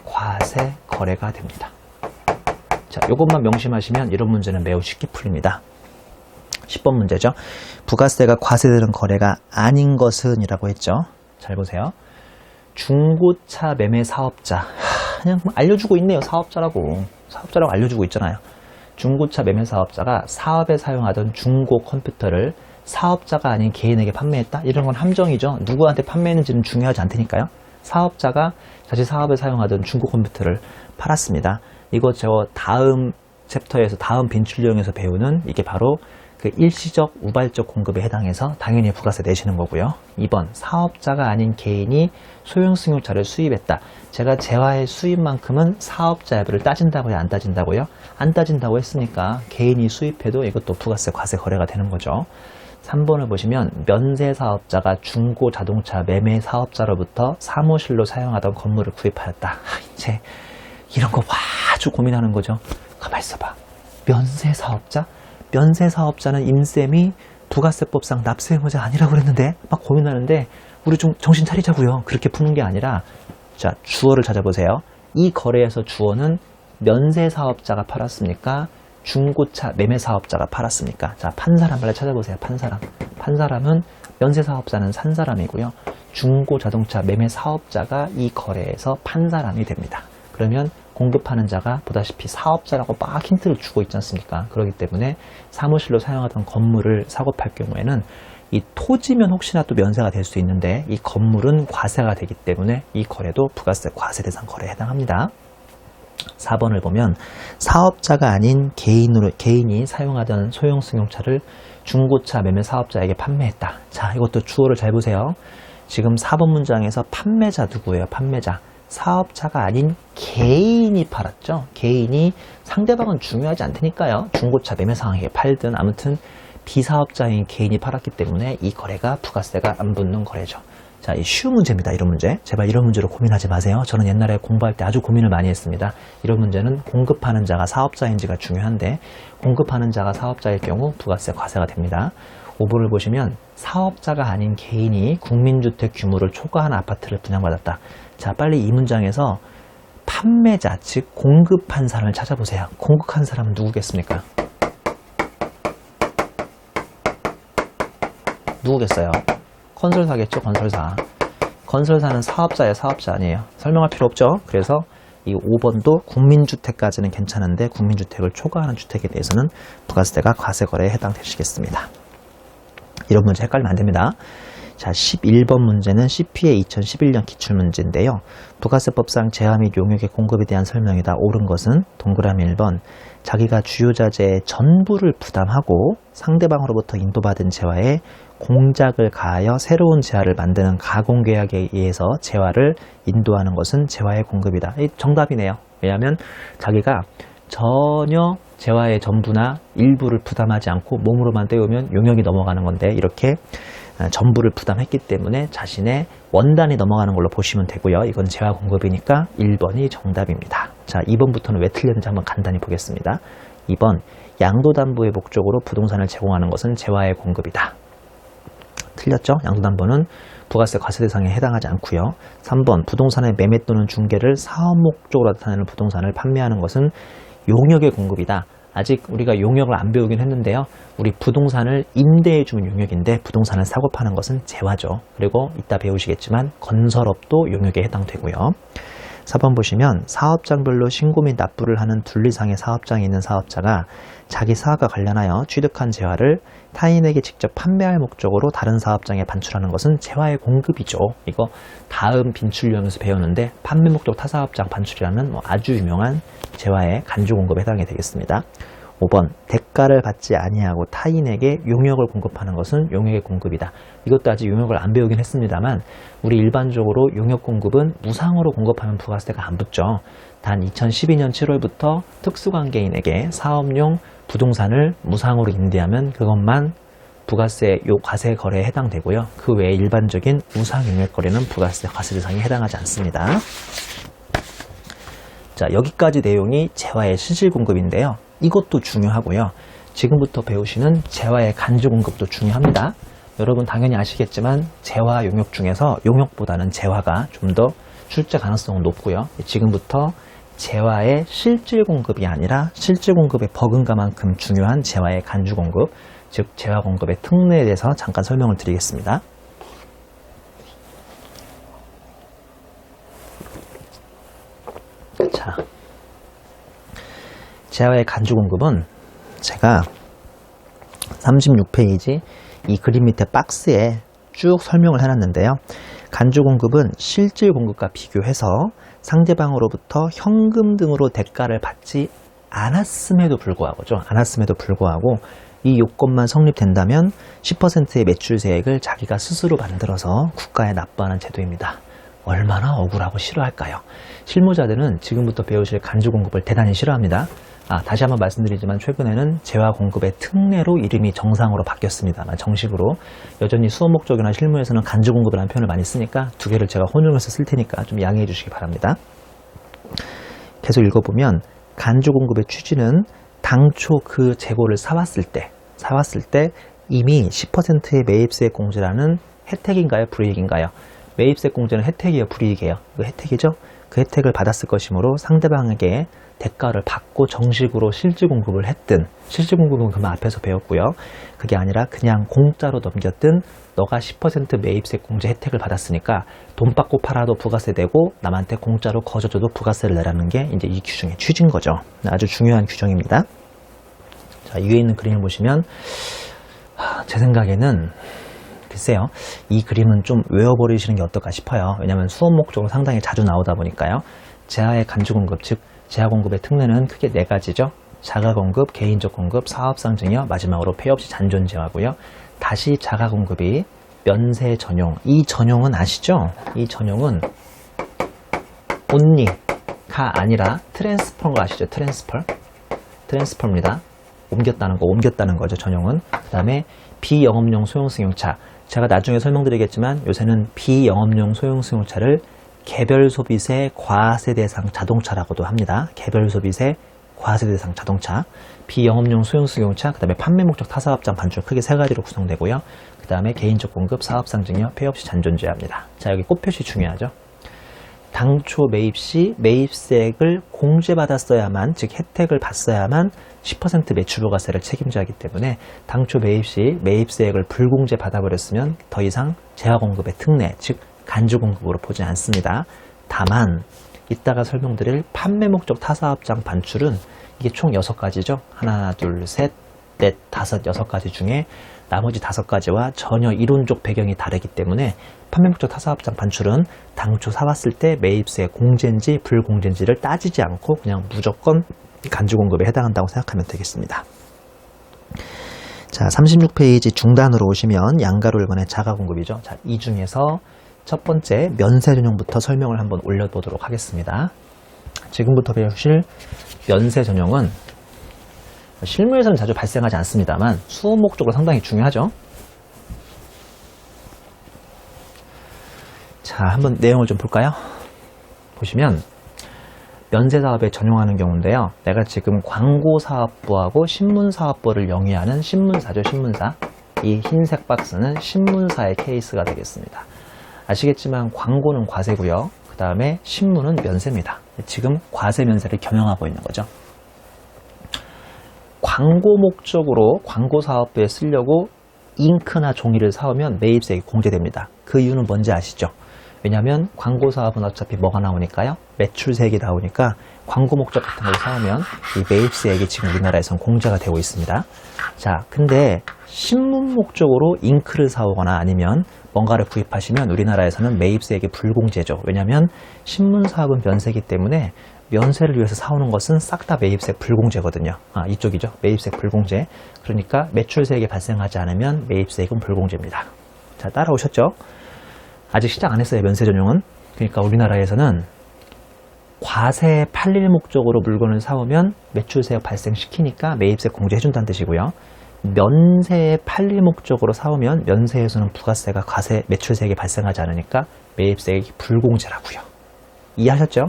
과세 거래가 됩니다. 자, 요것만 명심하시면 이런 문제는 매우 쉽게 풀립니다. 10번 문제죠. 부가세가 과세되는 거래가 아닌 것은 이라고 했죠. 잘 보세요. 중고차 매매 사업자. 그냥 알려주고 있네요. 사업자라고 알려주고 있잖아요. 중고차 매매 사업자가 사업에 사용하던 중고 컴퓨터를 사업자가 아닌 개인에게 판매했다? 이런 건 함정이죠. 누구한테 판매했는지는 중요하지 않다니까요. 사업자가 자기 사업에 사용하던 중고 컴퓨터를 팔았습니다. 이거 저 다음 챕터에서 다음 빈출유형에서 배우는 이게 바로 그 일시적 우발적 공급에 해당해서 당연히 부가세 내시는 거고요. 2번 사업자가 아닌 개인이 소형 승용차를 수입했다. 제가 재화의 수입만큼은 사업자 여부를 따진다고요? 안 따진다고요? 안 따진다고 했으니까 개인이 수입해도 이것도 부가세 과세 거래가 되는 거죠. 3번을 보시면 면세 사업자가 중고 자동차 매매 사업자로부터 사무실로 사용하던 건물을 구입하였다. 이제 이런 거 아주 고민하는 거죠. 가만히 있어봐. 면세 사업자? 면세 사업자는 임쌤이 부가세법상 납세 의무자 아니라고 그랬는데 막 고민하는데 우리 좀 정신 차리자고요. 그렇게 푸는 게 아니라 자, 주어를 찾아보세요. 이 거래에서 주어는 면세 사업자가 팔았습니까? 중고차 매매 사업자가 팔았습니까? 자, 판 사람 빨리 찾아보세요. 판 사람. 판 사람은 면세 사업자는 산 사람이고요. 중고 자동차 매매 사업자가 이 거래에서 판 사람이 됩니다. 그러면 공급하는 자가 보다시피 사업자라고 막 힌트를 주고 있지 않습니까? 그렇기 때문에 사무실로 사용하던 건물을 사고 팔 경우에는 이 토지면 혹시나 또 면세가 될 수 있는데 이 건물은 과세가 되기 때문에 이 거래도 부가세 과세 대상 거래에 해당합니다. 4번을 보면 사업자가 아닌 개인이 사용하던 소형 승용차를 중고차 매매 사업자에게 판매했다. 자, 이것도 주어를 잘 보세요. 지금 4번 문장에서 판매자 누구예요? 판매자. 사업자가 아닌 개인이 팔았죠. 개인이 상대방은 중요하지 않다니까요. 중고차 매매 상황에 팔든 아무튼 비사업자인 개인이 팔았기 때문에 이 거래가 부가세가 안 붙는 거래죠. 자, 이 쉬운 문제입니다. 이런 문제. 제발 이런 문제로 고민하지 마세요. 저는 옛날에 공부할 때 아주 고민을 많이 했습니다. 이런 문제는 공급하는 자가 사업자인지가 중요한데 공급하는 자가 사업자일 경우 부가세 과세가 됩니다. 5번을 보시면 사업자가 아닌 개인이 국민주택 규모를 초과한 아파트를 분양받았다. 자, 빨리 이 문장에서 판매자, 즉 공급한 사람을 찾아보세요. 공급한 사람은 누구겠습니까? 누구겠어요? 건설사겠죠, 건설사. 건설사는 사업자예요, 사업자 아니에요. 설명할 필요 없죠. 그래서 이 5번도 국민주택까지는 괜찮은데 국민주택을 초과하는 주택에 대해서는 부가세가 과세거래에 해당되시겠습니다. 이런 문제 헷갈리면 안 됩니다. 자, 11번 문제는 CPA 2011년 기출문제인데요. 부가세법상 재화 및 용역의 공급에 대한 설명이다. 옳은 것은 동그라미 1번. 자기가 주요자재의 전부를 부담하고 상대방으로부터 인도받은 재화에 공작을 가하여 새로운 재화를 만드는 가공계약에 의해서 재화를 인도하는 것은 재화의 공급이다. 정답이네요. 왜냐하면 자기가 전혀 재화의 전부나 일부를 부담하지 않고 몸으로만 떼우면 용역이 넘어가는 건데 이렇게 전부를 부담했기 때문에 자신의 원단이 넘어가는 걸로 보시면 되고요. 이건 재화 공급이니까 1번이 정답입니다. 자, 2번부터는 왜 틀렸는지 한번 간단히 보겠습니다. 2번, 양도담보의 목적으로 부동산을 제공하는 것은 재화의 공급이다. 틀렸죠? 양도담보는 부가세 과세 대상에 해당하지 않고요. 3번, 부동산의 매매 또는 중개를 사업 목적으로 나타내는 부동산을 판매하는 것은 용역의 공급이다. 아직 우리가 용역을 안 배우긴 했는데요. 우리 부동산을 임대해주는 용역인데 부동산을 사고 파는 것은 재화죠. 그리고 이따 배우시겠지만 건설업도 용역에 해당되고요. 4번 보시면 사업장별로 신고 및 납부를 하는 분리상의 사업장이 있는 사업자가 자기 사업과 관련하여 취득한 재화를 타인에게 직접 판매할 목적으로 다른 사업장에 반출하는 것은 재화의 공급이죠. 이거 다음 빈출유형에서 배웠는데 판매 목적 타사업장 반출이라는 아주 유명한 재화의 간주 공급에 해당이 되겠습니다. 5번, 대가를 받지 아니하고 타인에게 용역을 공급하는 것은 용역의 공급이다. 이것도 아직 용역을 안 배우긴 했습니다만 우리 일반적으로 용역 공급은 무상으로 공급하면 부가세가 안 붙죠. 단 2012년 7월부터 특수관계인에게 사업용 부동산을 무상으로 임대하면 그것만 부가세 과세 거래에 해당되고요. 그 외에 일반적인 무상 용역 거래는 부가세 과세 대상에 해당하지 않습니다. 자, 여기까지 내용이 재화의 실질 공급인데요. 이것도 중요하고요. 지금부터 배우시는 재화의 간주 공급도 중요합니다. 여러분 당연히 아시겠지만 재화 용역 중에서 용역보다는 재화가 좀 더 출제 가능성은 높고요. 지금부터 재화의 실질 공급이 아니라 실질 공급의 버금가만큼 중요한 재화의 간주 공급, 즉 재화 공급의 특례에 대해서 잠깐 설명을 드리겠습니다. 자, 재화의 간주 공급은 제가 36페이지 이 그림 밑에 박스에 쭉 설명을 해놨는데요. 간주 공급은 실질 공급과 비교해서 상대방으로부터 현금 등으로 대가를 받지 않았음에도 불구하고 이 요건만 성립된다면 10%의 매출세액을 자기가 스스로 만들어서 국가에 납부하는 제도입니다. 얼마나 억울하고 싫어할까요? 실무자들은 지금부터 배우실 간주 공급을 대단히 싫어합니다. 다시 한번 말씀드리지만 최근에는 재화 공급의 특례로 이름이 정상으로 바뀌었습니다만 정식으로 여전히 수업 목적이나 실무에서는 간주 공급이라는 표현을 많이 쓰니까 두 개를 제가 혼용해서 쓸 테니까 좀 양해해 주시기 바랍니다. 계속 읽어보면 간주 공급의 취지는 당초 그 재고를 사왔을 때 이미 10%의 매입세액 공제라는 혜택인가요? 불이익인가요? 매입세액 공제는 혜택이에요? 불이익이에요? 이거 혜택이죠? 그 혜택을 받았을 것이므로 상대방에게 대가를 받고 정식으로 실질 공급을 했든, 실질 공급은 그만 앞에서 배웠고요. 그게 아니라 그냥 공짜로 넘겼든 너가 10% 매입세액 공제 혜택을 받았으니까 돈 받고 팔아도 부가세 내고 남한테 공짜로 거저줘도 부가세를 내라는 게 이제 이 규정의 취지인 거죠. 아주 중요한 규정입니다. 자, 위에 있는 그림을 보시면 제 생각에는 글쎄요, 이 그림은 좀 외워버리시는 게 어떨까 싶어요. 왜냐하면 수업 목적으로 상당히 자주 나오다 보니까요. 재화의 간주 공급, 즉 재화 공급의 특례는 크게 4가지죠. 자가 공급, 개인적 공급, 사업상 증여, 마지막으로 폐 없이 잔존 재화고요. 다시 자가 공급이 면세 전용. 이 전용은 아시죠? 이 전용은 only가 아니라 트랜스퍼인 거 아시죠? 트랜스퍼입니다. 옮겼다는 거죠, 전용은. 그 다음에 비영업용 소형 승용차. 제가 나중에 설명드리겠지만 요새는 비영업용 소형 승용차를 개별 소비세 과세 대상 자동차라고도 합니다. 개별 소비세 과세 대상 자동차, 비영업용 소형 승용차, 그 다음에 판매 목적 타사업장 반출 크게 3가지로 구성되고요. 그 다음에 개인적 공급, 사업상 증여, 폐 없이 잔존제화입니다. 자, 여기 꽃표시 중요하죠. 당초 매입 시 매입세액을 공제받았어야만, 즉 혜택을 봤어야만 10% 매출부가세를 책임져야 하기 때문에 당초 매입 시 매입세액을 불공제 받아버렸으면 더 이상 재화공급의 특례, 즉 간주공급으로 보지 않습니다. 다만 이따가 설명드릴 판매 목적 타사업장 반출은 이게 총 6가지죠. 하나, 둘, 셋, 넷, 다섯, 6가지 중에 나머지 5가지와 전혀 이론적 배경이 다르기 때문에 판매 목적 타사업장 반출은 당초 사왔을 때 매입세 공제인지 불공제인지를 따지지 않고 그냥 무조건 간주공급에 해당한다고 생각하면 되겠습니다. 자, 36페이지 중단으로 오시면 양가로 1번의 자가공급이죠. 자, 이 중에서 첫 번째 면세 전용부터 설명을 한번 올려보도록 하겠습니다. 지금부터 배우실 면세 전용은 실무에서는 자주 발생하지 않습니다만 수업 목적으로 상당히 중요하죠. 자, 한번 내용을 좀 볼까요? 보시면 면세사업에 전용하는 경우인데요. 내가 지금 광고사업부하고 신문사업부를 영위하는 신문사죠. 신문사. 이 흰색 박스는 신문사의 케이스가 되겠습니다. 아시겠지만 광고는 과세고요. 그 다음에 신문은 면세입니다. 지금 과세 면세를 겸용하고 있는 거죠. 광고 목적으로 광고사업부에 쓰려고 잉크나 종이를 사오면 매입세액이 공제됩니다. 그 이유는 뭔지 아시죠? 왜냐하면 광고사업은 어차피 뭐가 나오니까요? 매출세액이 나오니까 광고 목적 같은 걸 사오면 이 매입세액이 지금 우리나라에선 공제가 되고 있습니다. 자, 근데 신문 목적으로 잉크를 사오거나 아니면 뭔가를 구입하시면 우리나라에서는 매입세액이 불공제죠. 왜냐하면 신문사업은 면세이기 때문에 면세를 위해서 사오는 것은 싹 다 매입세액 불공제거든요. 이쪽이죠. 매입세액 불공제. 그러니까 매출세액이 발생하지 않으면 매입세액은 불공제입니다. 자, 따라오셨죠? 아직 시작 안 했어요. 면세 전용은. 그러니까 우리나라에서는 과세 팔릴 목적으로 물건을 사오면 매출세액 발생시키니까 매입세액 공제해준다는 뜻이고요. 면세에 팔릴 목적으로 사오면 면세에서는 부가세가 과세 매출세액이 발생하지 않으니까 매입세액이 불공제라고요. 이해하셨죠?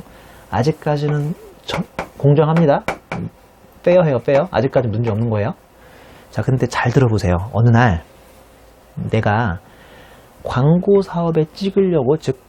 아직까지는 공정합니다. 페어해요, 페어. 아직까지 문제 없는 거예요. 자, 근데 잘 들어보세요. 어느 날 내가 광고 사업에 찍으려고, 즉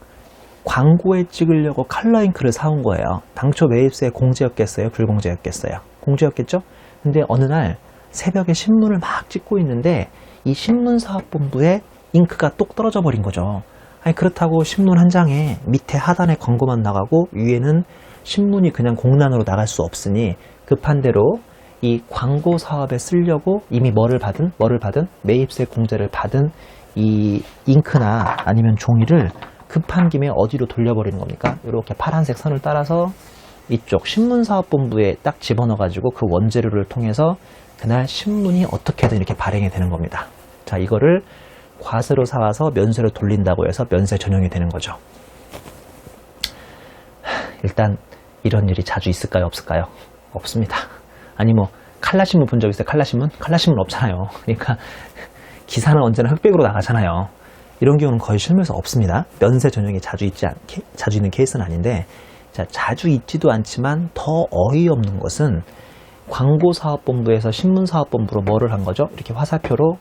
광고에 찍으려고 컬러 잉크를 사온 거예요. 당초 매입세 공제였겠어요? 불공제였겠어요? 공제였겠죠? 근데 어느 날 새벽에 신문을 막 찍고 있는데 이 신문사업본부에 잉크가 똑 떨어져 버린 거죠. 아니, 그렇다고 신문 한 장에 밑에 하단에 광고만 나가고 위에는 신문이 그냥 공란으로 나갈 수 없으니 급한 대로 이 광고 사업에 쓰려고 이미 뭐를 받은 매입세 공제를 받은 이 잉크나 아니면 종이를 급한 김에 어디로 돌려버리는 겁니까? 이렇게 파란색 선을 따라서 이쪽 신문사업본부에 딱 집어넣어 가지고 그 원재료를 통해서 그날 신문이 어떻게든 이렇게 발행이 되는 겁니다. 자, 이거를 과세로 사와서 면세로 돌린다고 해서 면세 전용이 되는 거죠. 일단 이런 일이 자주 있을까요? 없을까요? 없습니다. 아니 뭐 칼라신문 본 적 있어요? 칼라신문? 칼라신문 없잖아요. 그러니까 기사는 언제나 흑백으로 나가잖아요. 이런 경우는 거의 실무에서 없습니다. 면세 전용이 자주 있는 케이스는 아닌데, 자, 자주 있지도 않지만 더 어이없는 것은 광고사업본부에서 신문사업본부로 뭐를 한 거죠? 이렇게 화살표로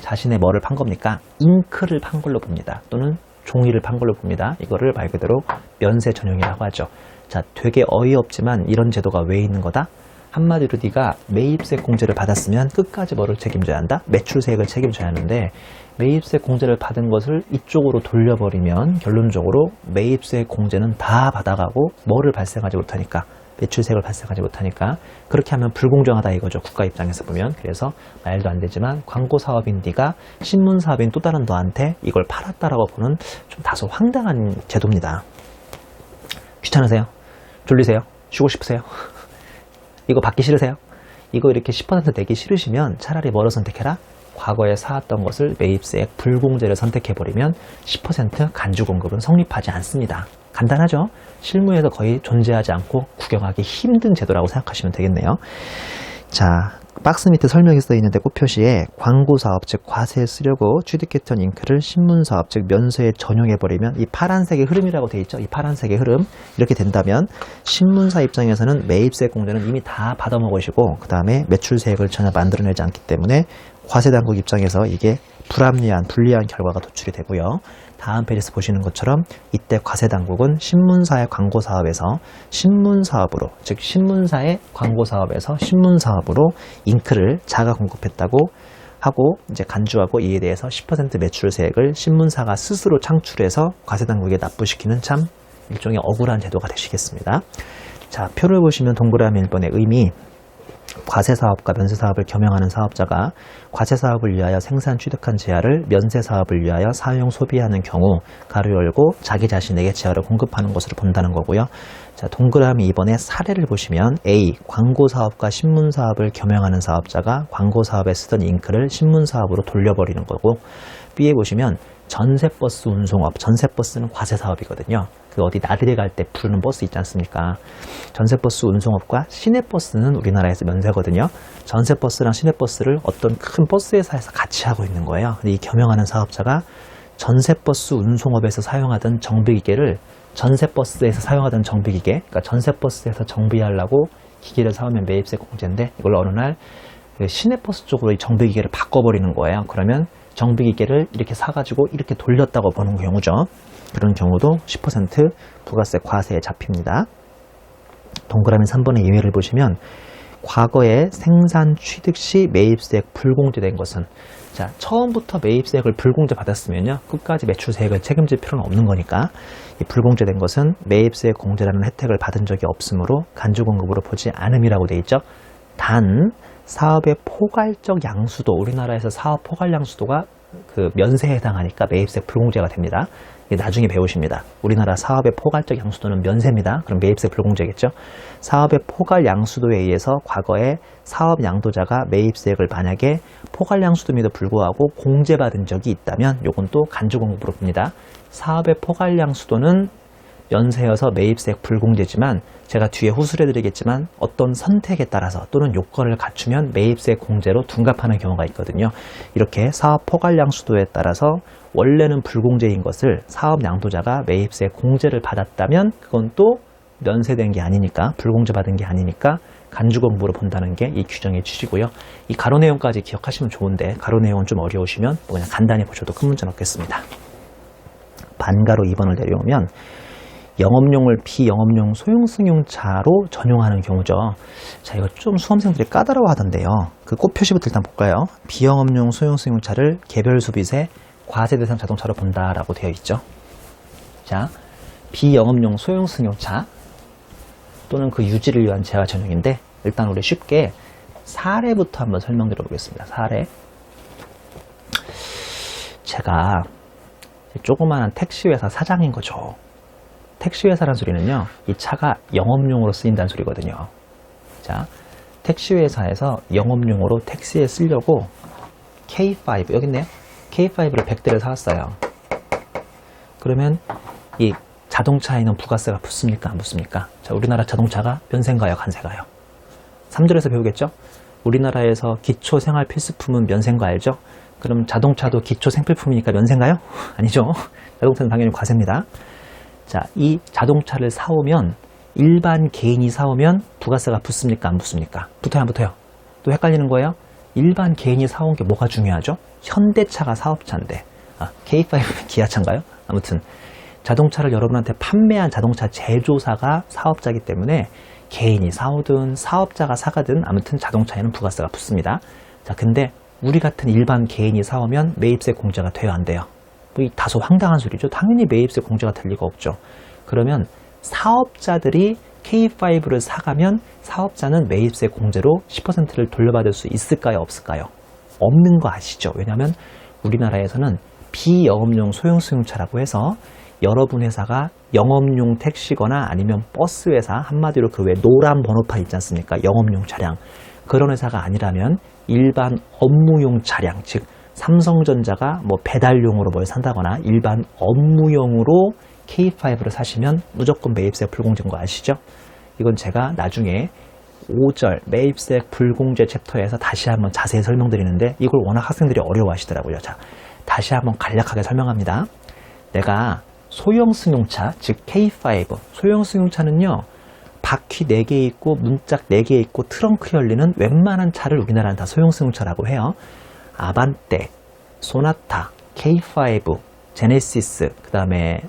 자신의 뭐를 판 겁니까? 잉크를 판 걸로 봅니다. 또는 종이를 판 걸로 봅니다. 이거를 말 그대로 면세 전용이라고 하죠. 자, 되게 어이없지만 이런 제도가 왜 있는 거다? 한마디로 네가 매입세 공제를 받았으면 끝까지 뭐를 책임져야 한다? 매출세액을 책임져야 하는데, 매입세 공제를 받은 것을 이쪽으로 돌려버리면 결론적으로 매입세 공제는 다 받아가고 뭐를 발생하지 못하니까, 매출세액을 발생하지 못하니까, 그렇게 하면 불공정하다 이거죠. 국가 입장에서 보면. 그래서 말도 안 되지만 광고사업인 네가 신문사업인 또 다른 너한테 이걸 팔았다라고 보는 좀 다소 황당한 제도입니다. 귀찮으세요? 졸리세요? 쉬고 싶으세요? 이거 받기 싫으세요? 이거 이렇게 10% 내기 싫으시면 차라리 뭐를 선택해라? 과거에 사왔던 것을 매입세액 불공제를 선택해버리면 10% 간주공급은 성립하지 않습니다. 간단하죠? 실무에서 거의 존재하지 않고 구경하기 힘든 제도라고 생각하시면 되겠네요. 자, 박스 밑에 설명이 써 있는데 그 표시에 광고사업 즉 과세에 쓰려고 취득했던 잉크를 신문사업 즉 면세에 전용해버리면, 이 파란색의 흐름이라고 되어 있죠. 이 파란색의 흐름, 이렇게 된다면 신문사 입장에서는 매입세 공제는 이미 다 받아먹으시고 그 다음에 매출세액을 전혀 만들어내지 않기 때문에 과세당국 입장에서 이게 불합리한 불리한 결과가 도출이 되고요. 다음 페이지에서 보시는 것처럼 이때 과세당국은 신문사의 광고사업에서 신문사업으로, 즉 신문사의 광고사업에서 신문사업으로 잉크를 자가 공급했다고 하고 이제 간주하고, 이에 대해서 10% 매출세액을 신문사가 스스로 창출해서 과세당국에 납부시키는 참 일종의 억울한 제도가 되시겠습니다. 자, 표를 보시면 동그라미 1번의 의미, 과세사업과 면세사업을 겸용하는 사업자가 과세사업을 위하여 생산 취득한 재화를 면세사업을 위하여 사용 소비하는 경우 가로 열고 자기 자신에게 재화를 공급하는 것으로 본다는 거고요. 자, 동그라미 2번의 사례를 보시면 A. 광고사업과 신문사업을 겸용하는 사업자가 광고사업에 쓰던 잉크를 신문사업으로 돌려버리는 거고, B에 보시면 전세버스 운송업, 전세버스는 과세사업이거든요. 그 어디 나들이 갈 때 부르는 버스 있지 않습니까? 전세버스 운송업과 시내버스는 우리나라에서 면세거든요. 전세버스랑 시내버스를 어떤 큰 버스 회사에서 같이 하고 있는 거예요. 근데 이 겸용하는 사업자가 전세버스 운송업에서 사용하던 정비기계를 전세버스에서 사용하던 정비기계, 그러니까 전세버스에서 정비하려고 기계를 사오면 매입세 공제인데, 이걸 어느 날 시내버스 쪽으로 이 정비기계를 바꿔버리는 거예요. 그러면 정비기계를 이렇게 사가지고 이렇게 돌렸다고 보는 경우죠. 그런 경우도 10% 부가세 과세에 잡힙니다. 동그라미 3번의 예외를 보시면 과거에 생산 취득 시 매입세액 불공제된 것은, 자, 처음부터 매입세액을 불공제 받았으면요 끝까지 매출세액을 책임질 필요는 없는 거니까, 이 불공제된 것은 매입세액 공제라는 혜택을 받은 적이 없으므로 간주공급으로 보지 않음이라고 돼 있죠. 단 사업의 포괄적 양수도, 우리나라에서 사업 포괄 양수도가 그 면세에 해당하니까 매입세 불공제가 됩니다. 나중에 배우십니다. 우리나라 사업의 포괄적 양수도는 면세입니다. 그럼 매입세 불공제겠죠. 사업의 포괄 양수도에 의해서 과거에 사업 양도자가 매입세액을 만약에 포괄 양수도임에도 불구하고 공제받은 적이 있다면 요건 또 간주공급으로 봅니다. 사업의 포괄 양수도는 면세여서 매입세액 불공제지만, 제가 뒤에 후술해 드리겠지만 어떤 선택에 따라서 또는 요건을 갖추면 매입세 공제로 둔갑하는 경우가 있거든요. 이렇게 사업 포괄 양수도에 따라서 원래는 불공제인 것을 사업 양도자가 매입세 공제를 받았다면 그건 또 면세된 게 아니니까, 불공제 받은 게 아니니까 간주공부로 본다는 게 이 규정의 취지고요. 이 가로 내용까지 기억하시면 좋은데 가로 내용은 좀 어려우시면 뭐 그냥 간단히 보셔도 큰 문제는 없겠습니다. 반가로 2번을 내려오면 영업용을 비영업용 소형승용차로 전용하는 경우죠. 자, 이거 좀 수험생들이 까다로워 하던데요. 그 꽃 표시부터 일단 볼까요? 비영업용 소형승용차를 개별 소비세 과세 대상 자동차로 본다라고 되어 있죠. 자, 비영업용 소형승용차 또는 그 유지를 위한 재화 전용인데, 일단 우리 쉽게 사례부터 한번 설명드려 보겠습니다. 사례. 제가 조그마한 택시회사 사장인 거죠. 택시회사란 소리는요, 이 차가 영업용으로 쓰인다는 소리거든요. 자, 택시회사에서 영업용으로 택시에 쓰려고 K5, 여기 있네요. K5를 100대를 사왔어요. 그러면 이 자동차에는 부가세가 붙습니까? 안 붙습니까? 자, 우리나라 자동차가 면세인가요? 관세가요? 3절에서 배우겠죠? 우리나라에서 기초 생활 필수품은 면세인 거 알죠? 그럼 자동차도 기초 생필품이니까 면세인가요? 아니죠. 자동차는 당연히 과세입니다. 자, 이 자동차를 사오면 일반 개인이 사오면 부가세가 붙습니까? 안 붙습니까? 붙어요? 안 붙어요? 또 헷갈리는 거예요? 일반 개인이 사온 게 뭐가 중요하죠? 현대차가 사업차인데 K5는 기아차인가요? 아무튼 자동차를 여러분한테 판매한 자동차 제조사가 사업자이기 때문에 개인이 사오든 사업자가 사가든 아무튼 자동차에는 부가세가 붙습니다. 자, 근데 우리 같은 일반 개인이 사오면 매입세 공제가 돼요? 안 돼요? 뭐 이 다소 황당한 소리죠. 당연히 매입세 공제가 될 리가 없죠. 그러면 사업자들이 K5를 사가면 사업자는 매입세 공제로 10%를 돌려받을 수 있을까요? 없을까요? 없는 거 아시죠? 왜냐하면 우리나라에서는 비영업용 소형승용차라고 해서 여러분 회사가 영업용 택시거나 아니면 버스 회사, 한마디로 그 외 노란 번호판 있지 않습니까? 영업용 차량. 그런 회사가 아니라면 일반 업무용 차량, 즉 삼성전자가 뭐 배달용으로 뭘 산다거나 일반 업무용으로 K5를 사시면 무조건 매입세 불공제인 거 아시죠? 이건 제가 나중에 5절 매입세 불공제 챕터에서 다시 한번 자세히 설명드리는데 이걸 워낙 학생들이 어려워하시더라고요. 자, 다시 한번 간략하게 설명합니다. 내가 소형 승용차, 즉 K5, 소형 승용차는요, 바퀴 4개 있고 문짝 4개 있고 트렁크 열리는 웬만한 차를 우리나라는 다 소형 승용차라고 해요. 아반떼, 소나타, K5, 제네시스, 그 다음에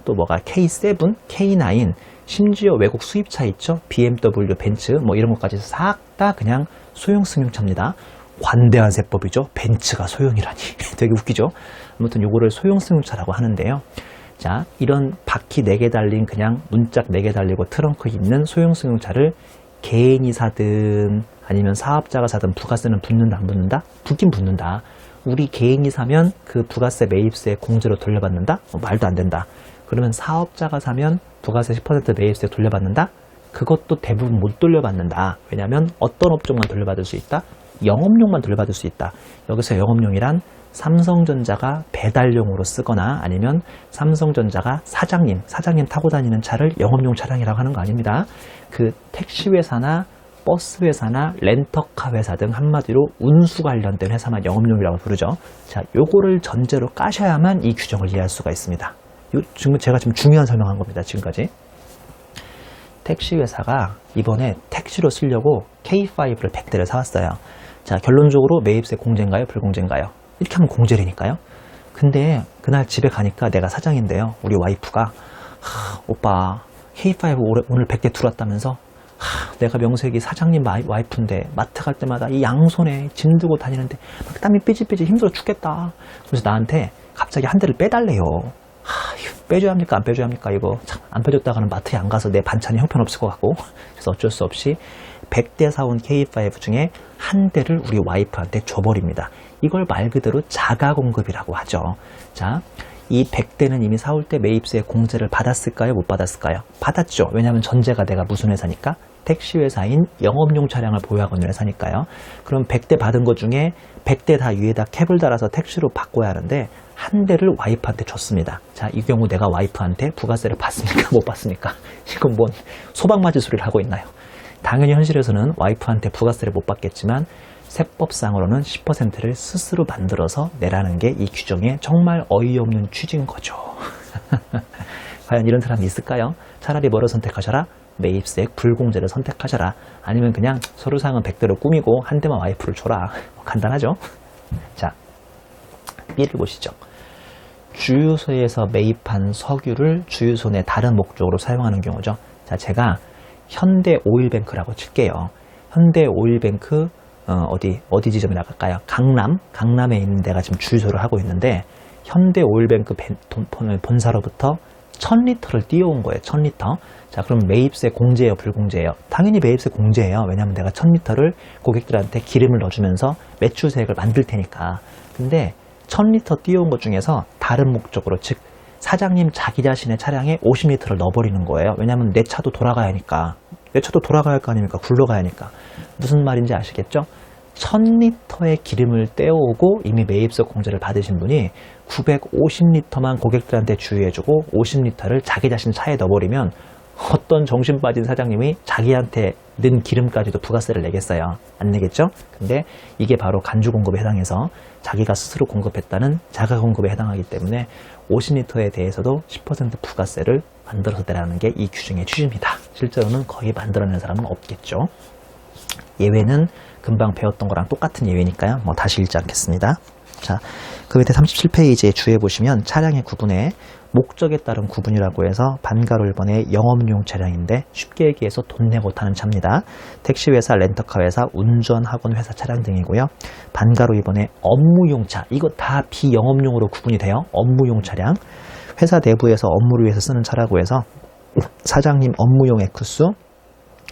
또 뭐가 K7, K9, 심지어 외국 수입차 있죠? BMW, 벤츠 뭐 이런 것까지 싹 다 그냥 소형 승용차입니다. 관대한 세법이죠. 벤츠가 소형이라니 되게 웃기죠. 아무튼 요거를 소형 승용차라고 하는데요. 자, 이런 바퀴 4개 달린 그냥 문짝 4개 달리고 트렁크 있는 소형 승용차를 개인이 사든 아니면 사업자가 사든 부가세는 붙는다 안 붙는다? 붙긴 붙는다. 우리 개인이 사면 그 부가세 매입세 공제로 돌려받는다? 말도 안 된다. 그러면 사업자가 사면 부가세 10% 매입세 돌려받는다? 그것도 대부분 못 돌려받는다. 왜냐하면 어떤 업종만 돌려받을 수 있다? 영업용만 돌려받을 수 있다. 여기서 영업용이란 삼성전자가 배달용으로 쓰거나 아니면 삼성전자가 사장님 타고 다니는 차를 영업용 차량이라고 하는 거 아닙니다. 그 택시회사나 버스회사나 렌터카 회사 등 한마디로 운수 관련된 회사만 영업용이라고 부르죠. 자, 요거를 전제로 까셔야만 이 규정을 이해할 수가 있습니다. 지금 제가 지금 중요한 설명한 겁니다. 지금까지. 택시회사가 이번에 택시로 쓰려고 K5를 100대를 사왔어요. 자, 결론적으로 매입세 공제인가요? 불공제인가요? 이렇게 하면 공제라니까요. 근데 그날 집에 가니까 내가 사장인데요. 우리 와이프가 오빠 K5 오늘 100대 들어왔다면서 내가 명색이 사장님 와이프인데 마트 갈 때마다 이 양손에 짐 들고 다니는데 막 땀이 삐질삐질 힘들어 죽겠다. 그래서 나한테 갑자기 한 대를 빼달래요. 빼줘야 합니까? 안 빼줘야 합니까? 이거 참 안 빼줬다가는 마트에 안 가서 내 반찬이 형편없을 것 같고. 그래서 어쩔 수 없이 100대 사온 K5 중에 한 대를 우리 와이프한테 줘버립니다. 이걸 말 그대로 자가공급이라고 하죠. 자, 이 100대는 이미 사올 때 매입세 공제를 받았을까요? 못 받았을까요? 받았죠. 왜냐하면 전제가 내가 무슨 회사니까? 택시회사인 영업용 차량을 보유하고 있는 회사니까요. 그럼 100대 받은 것 중에 100대 다 위에다 캡을 달아서 택시로 바꿔야 하는데 한 대를 와이프한테 줬습니다. 자, 이 경우 내가 와이프한테 부가세를 받습니까? 못 받습니까? 이건 뭔 소박맞이 소리를 하고 있나요? 당연히 현실에서는 와이프한테 부가세를 못 받겠지만 세법상으로는 10%를 스스로 만들어서 내라는 게 이 규정의 정말 어이없는 취지인 거죠. 과연 이런 사람이 있을까요? 차라리 뭐를 선택하셔라? 매입세 불공제를 선택하셔라. 아니면 그냥 서류상은 100대로 꾸미고 한 대만 와이프를 줘라. 간단하죠? 자, B를 보시죠. 주유소에서 매입한 석유를 주유소 내 다른 목적으로 사용하는 경우죠. 자, 제가 현대오일뱅크라고 칠게요. 현대오일뱅크 어디 지점에 나갈까요? 강남에 있는 데가 지금 주유소를 하고 있는데 현대오일뱅크 본사로부터 1000리터를 띄워온 거예요. 1000리터. 자, 그럼 매입세 공제예요? 불공제예요? 당연히 매입세 공제예요. 왜냐하면 내가 1000리터를 고객들한테 기름을 넣어주면서 매출세액을 만들 테니까. 근데 1000리터 띄워온 것 중에서 다른 목적으로, 즉 사장님 자기 자신의 차량에 50리터를 넣어버리는 거예요. 왜냐하면 내 차도 돌아가야 하니까 외쳐도 돌아가야 할 거 아닙니까? 굴러가야 하니까. 무슨 말인지 아시겠죠? 1000리터의 기름을 떼어오고 이미 매입석 공제를 받으신 분이 950리터만 고객들한테 주유해주고 50리터를 자기 자신 차에 넣어버리면 어떤 정신 빠진 사장님이 자기한테 넣은 기름까지도 부가세를 내겠어요? 안 내겠죠? 근데 이게 바로 간주 공급에 해당해서 자기가 스스로 공급했다는 자가 공급에 해당하기 때문에 50리터에 대해서도 10% 부가세를 만들어서 내라는 게 이 규정의 취지입니다. 실제로는 거의 만들어낸 사람은 없겠죠. 예외는 금방 배웠던 거랑 똑같은 예외니까요. 뭐 다시 읽지 않겠습니다. 자, 그 밑에 37페이지에 주해 보시면 차량의 구분에 목적에 따른 구분이라고 해서 반가로 1번의 영업용 차량인데 쉽게 얘기해서 돈 내고 타는 차입니다. 택시회사, 렌터카회사, 운전학원 회사 차량 등이고요. 반가로 2번의 업무용 차, 이거 다 비영업용으로 구분이 돼요. 업무용 차량, 회사 내부에서 업무를 위해서 쓰는 차라고 해서 사장님 업무용 에쿠스,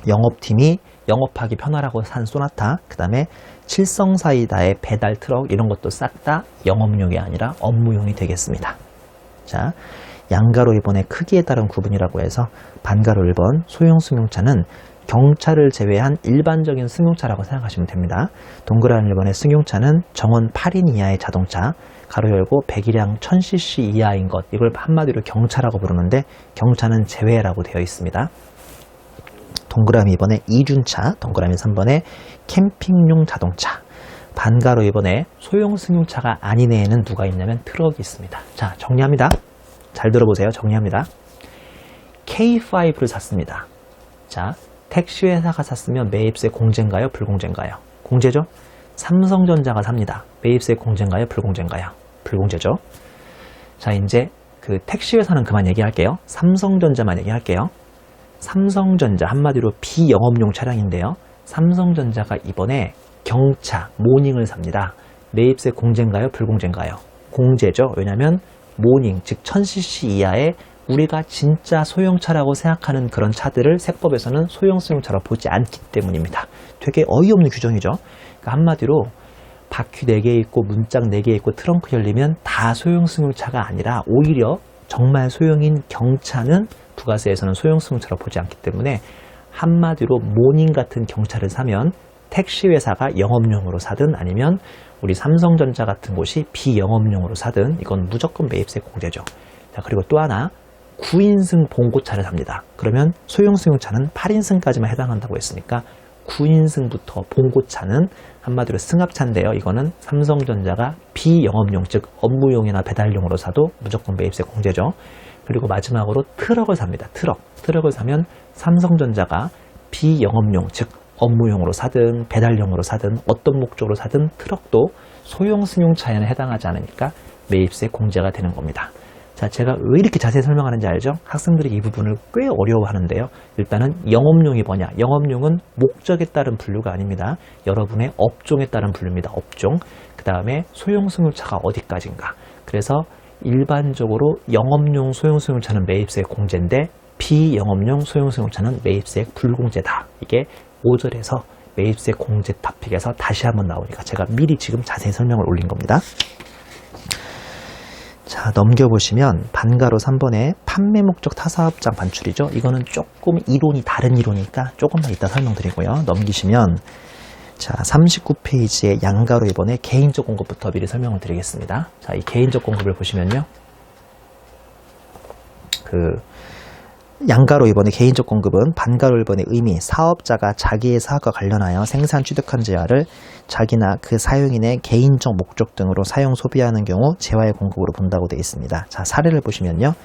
영업팀이 영업하기 편하라고 산 소나타, 그 다음에 칠성사이다의 배달 트럭 이런 것도 싹 다 영업용이 아니라 업무용이 되겠습니다. 자, 양가로 1번의 크기에 따른 구분이라고 해서 반가로 1번 소형 승용차는 경차를 제외한 일반적인 승용차라고 생각하시면 됩니다. 동그라미 1번의 승용차는 정원 8인 이하의 자동차, 가로 열고 배기량 1000cc 이하인 것, 이걸 한마디로 경차라고 부르는데 경차는 제외라고 되어 있습니다. 동그라미 2번에 이륜차, 동그라미 3번에 캠핑용 자동차, 반가로 2번에 소형 승용차가 아닌 애에는 누가 있냐면 트럭이 있습니다. 자, 정리합니다. 잘 들어보세요. 정리합니다. K5를 샀습니다. 자, 택시회사가 샀으면 매입세 공제인가요? 불공제인가요? 공제죠? 삼성전자가 삽니다. 매입세 공제인가요? 불공제인가요? 불공제죠. 자, 이제 그 택시회사는 그만 얘기할게요. 삼성전자만 얘기할게요. 삼성전자, 한마디로 비영업용 차량인데요. 삼성전자가 이번에 경차, 모닝을 삽니다. 매입세 공제인가요? 불공제인가요? 공제죠. 왜냐하면 모닝, 즉 1000cc 이하의 우리가 진짜 소형차라고 생각하는 그런 차들을 세법에서는 소형 승용차로 보지 않기 때문입니다. 되게 어이없는 규정이죠. 그러니까 한마디로 바퀴 4개 있고 문짝 4개 있고 트렁크 열리면 다 소형 승용차가 아니라 오히려 정말 소형인 경차는 부가세에서는 소형 승용차로 보지 않기 때문에 한마디로 모닝 같은 경차를 사면 택시회사가 영업용으로 사든 아니면 우리 삼성전자 같은 곳이 비영업용으로 사든 이건 무조건 매입세 공제죠. 자, 그리고 또 하나 9인승 봉고차를 삽니다. 그러면 소형 승용차는 8인승까지만 해당한다고 했으니까 9인승부터 봉고차는 한마디로 승합차인데요. 이거는 삼성전자가 비영업용, 즉 업무용이나 배달용으로 사도 무조건 매입세 공제죠. 그리고 마지막으로 트럭을 삽니다. 트럭을 사면 삼성전자가 비영업용, 즉 업무용으로 사든 배달용으로 사든 어떤 목적으로 사든 트럭도 소형 승용차에는 해당하지 않으니까 매입세 공제가 되는 겁니다. 자, 제가 왜 이렇게 자세히 설명하는지 알죠? 학생들이 이 부분을 꽤 어려워하는데요. 일단은 영업용이 뭐냐? 영업용은 목적에 따른 분류가 아닙니다. 여러분의 업종에 따른 분류입니다. 업종. 그 다음에 소형 승용차가 어디까지인가? 그래서 일반적으로 영업용 소형 승용차는 매입세 공제인데 비영업용 소형 승용차는 매입세 불공제다. 이게 5절에서 매입세 공제 토픽에서 다시 한번 나오니까 제가 미리 지금 자세히 설명을 올린 겁니다. 자, 넘겨보시면 반가로 3번에 판매 목적 타사업장 반출이죠. 이거는 조금 이론이 다른 이론이니까 조금만 이따 설명드리고요. 넘기시면 자, 39페이지에 양가로 2번에 개인적 공급부터 미리 설명을 드리겠습니다. 자, 이 개인적 공급을 보시면요. 양가로 2번의 개인적 공급은 반가로 1번의 의미, 사업자가 자기의 사업과 관련하여 생산 취득한 재화를 자기나 그 사용인의 개인적 목적 등으로 사용 소비하는 경우 재화의 공급으로 본다고 되어 있습니다. 자, 사례를 보시면요.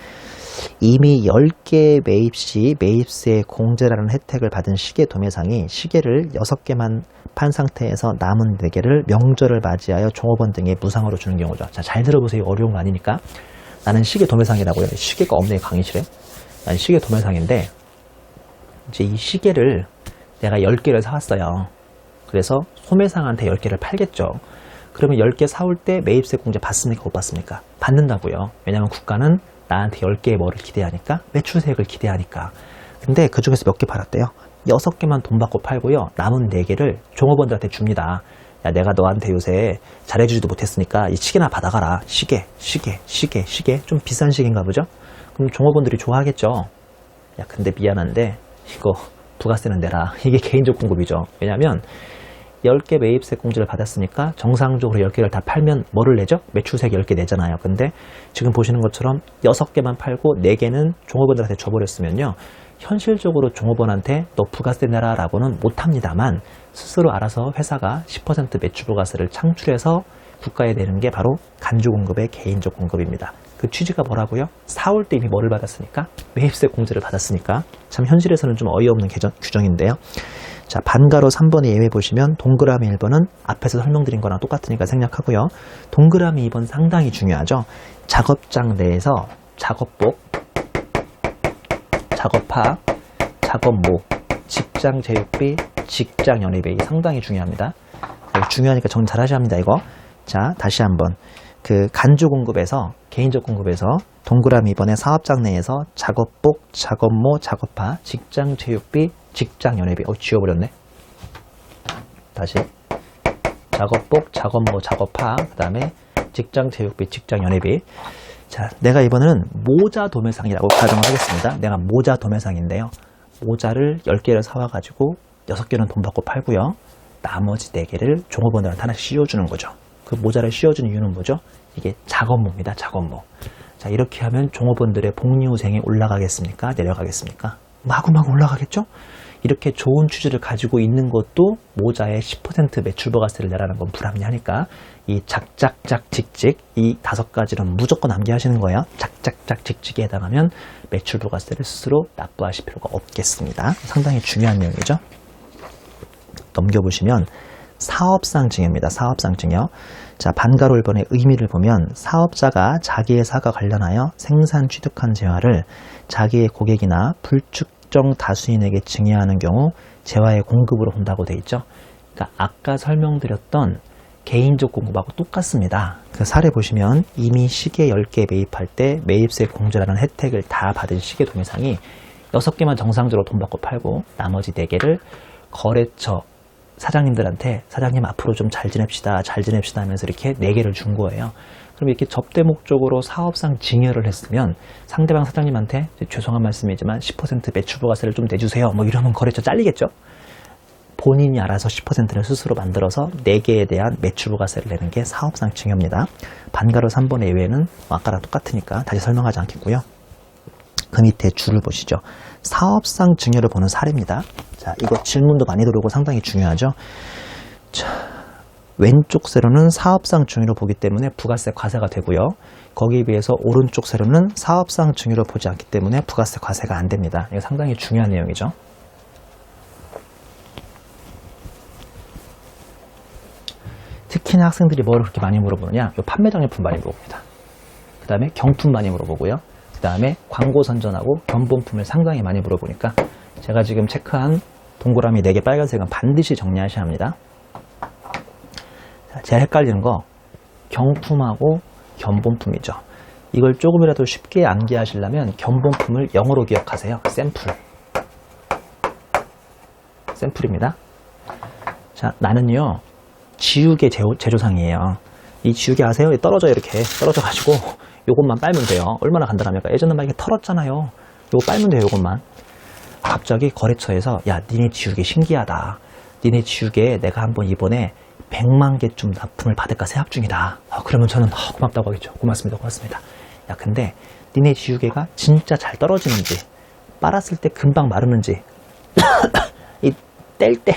이미 10개 매입 시 매입세 공제라는 혜택을 받은 시계 도매상이 시계를 6개만 판 상태에서 남은 4개를 명절을 맞이하여 종업원 등에 무상으로 주는 경우죠. 자, 잘 들어보세요. 어려운 거 아니니까. 나는 시계 도매상이라고요. 시계가 없네, 강의실에. 난 시계 도매상인데 이제 이 시계를 내가 10개를 사왔어요. 그래서 소매상한테 10개를 팔겠죠. 그러면 10개 사올 때 매입세 공제 받습니까? 못 받습니까? 받는다고요. 왜냐하면 국가는 나한테 10개의 뭐를 기대하니까? 매출세액을 기대하니까. 근데 그 중에서 몇 개 팔았대요? 6개만 돈 받고 팔고요. 남은 4개를 종업원들한테 줍니다. 야, 내가 너한테 요새 잘해주지도 못했으니까 이 시계나 받아가라. 시계. 좀 비싼 시계인가 보죠? 그럼 종업원들이 좋아하겠죠. 야, 근데 미안한데 이거 부가세는 내라. 이게 개인적 공급이죠. 왜냐하면 10개 매입세 공제를 받았으니까 정상적으로 10개를 다 팔면 뭐를 내죠? 매출세액 10개 내잖아요. 근데 지금 보시는 것처럼 6개만 팔고 4개는 종업원들한테 줘버렸으면요. 현실적으로 종업원한테 너 부가세 내라 라고는 못합니다만 스스로 알아서 회사가 10% 매출부가세를 창출해서 국가에 내는 게 바로 간주공급의 개인적 공급입니다. 그 취지가 뭐라고요? 4월 때 이미 뭐를 받았으니까? 매입세 공제를 받았으니까. 참 현실에서는 좀 어이없는 규정인데요. 자, 반가로 3번의 예외 보시면 동그라미 1번은 앞에서 설명드린 거랑 똑같으니까 생략하고요. 동그라미 2번 상당히 중요하죠. 작업장 내에서 작업복, 작업파, 작업모, 직장 제육비, 직장 연회비 상당히 중요합니다. 중요하니까 정리 잘 하셔야 합니다. 이거. 자, 다시 한번. 그 간주 공급에서 개인적 공급에서 동그라미 2번의 사업장 내에서 작업복, 작업모, 작업파, 직장 제육비, 직장 연회비. 지워버렸네. 다시. 작업복, 작업모, 작업파, 그 다음에 직장 제육비, 직장 연회비. 자, 내가 이번에는 모자 도매상이라고 가정을 하겠습니다. 내가 모자 도매상인데요. 모자를 10개를 사와가지고 6개는 돈 받고 팔고요. 나머지 4개를 종업원들한테 하나씩 씌워주는 거죠. 그 모자를 씌워주는 이유는 뭐죠? 이게 작업모입니다. 작업모. 자, 이렇게 하면 종업원들의 복리후생이 올라가겠습니까? 내려가겠습니까? 마구마구 올라가겠죠? 이렇게 좋은 취지를 가지고 있는 것도 모자에 10% 매출부가세를 내라는 건 불합리하니까 이 작작작 직직 이 5가지는 무조건 암기하시는 거예요. 작작작 직직에 해당하면 매출부가세를 스스로 납부하실 필요가 없겠습니다. 상당히 중요한 내용이죠. 넘겨보시면 사업상 증여입니다. 사업상 증여. 자, 반가로 1번의 의미를 보면 사업자가 자기의 사과 관련하여 생산 취득한 재화를 자기의 고객이나 불특정 다수인에게 증여하는 경우 재화의 공급으로 본다고 되어 있죠. 그러니까 아까 설명드렸던 개인적 공급하고 똑같습니다. 그 사례 보시면 이미 시계 10개 매입할 때 매입세 공제라는 혜택을 다 받은 시계 도매상이 6개만 정상적으로 돈 받고 팔고 나머지 4개를 거래처 사장님들한테 사장님 앞으로 좀 잘 지냅시다 하면서 이렇게 4개를 준 거예요. 그럼 이렇게 접대 목적으로 사업상 증여를 했으면 상대방 사장님한테 죄송한 말씀이지만 10% 매출부가세를 좀 내주세요 뭐 이러면 거래처 잘리겠죠. 본인이 알아서 10%를 스스로 만들어서 4개에 대한 매출부가세를 내는 게 사업상 증여입니다. 반가로 3번의 예외는 아까랑 똑같으니까 다시 설명하지 않겠고요. 그 밑에 줄을 보시죠. 사업상 증여를 보는 사례입니다. 자, 이거 질문도 많이 들어오고 상당히 중요하죠. 자, 왼쪽 세로는 사업상 증여로 보기 때문에 부가세 과세가 되고요. 거기에 비해서 오른쪽 세로는 사업상 증여로 보지 않기 때문에 부가세 과세가 안 됩니다. 이거 상당히 중요한 내용이죠. 특히나 학생들이 뭘 그렇게 많이 물어보느냐? 요 판매장려품 많이 물어봅니다. 그 다음에 경품 많이 물어보고요. 그 다음에 광고 선전하고 견본품을 상당히 많이 물어보니까 제가 지금 체크한 동그라미 4개 빨간색은 반드시 정리하셔야 합니다. 자, 제일 헷갈리는 거 경품하고 견본품이죠. 이걸 조금이라도 쉽게 암기하시려면 견본품을 영어로 기억하세요. 샘플입니다. 자, 나는요 지우개 제조상이에요. 이 지우개 아세요? 떨어져 이렇게 떨어져가지고 요것만 빨면 돼요. 얼마나 간단합니까? 예전에 막 이게 털었잖아요. 요거 빨면 돼요. 요것만. 갑자기 거래처에서 야 니네 지우개 신기하다. 니네 지우개 내가 한번 이번에 100만 개쯤 납품을 받을까 생각 중이다. 그러면 저는 고맙다고 하겠죠. 고맙습니다. 야 근데 니네 지우개가 진짜 잘 떨어지는지 빨았을 때 금방 마르는지 이 뗄 때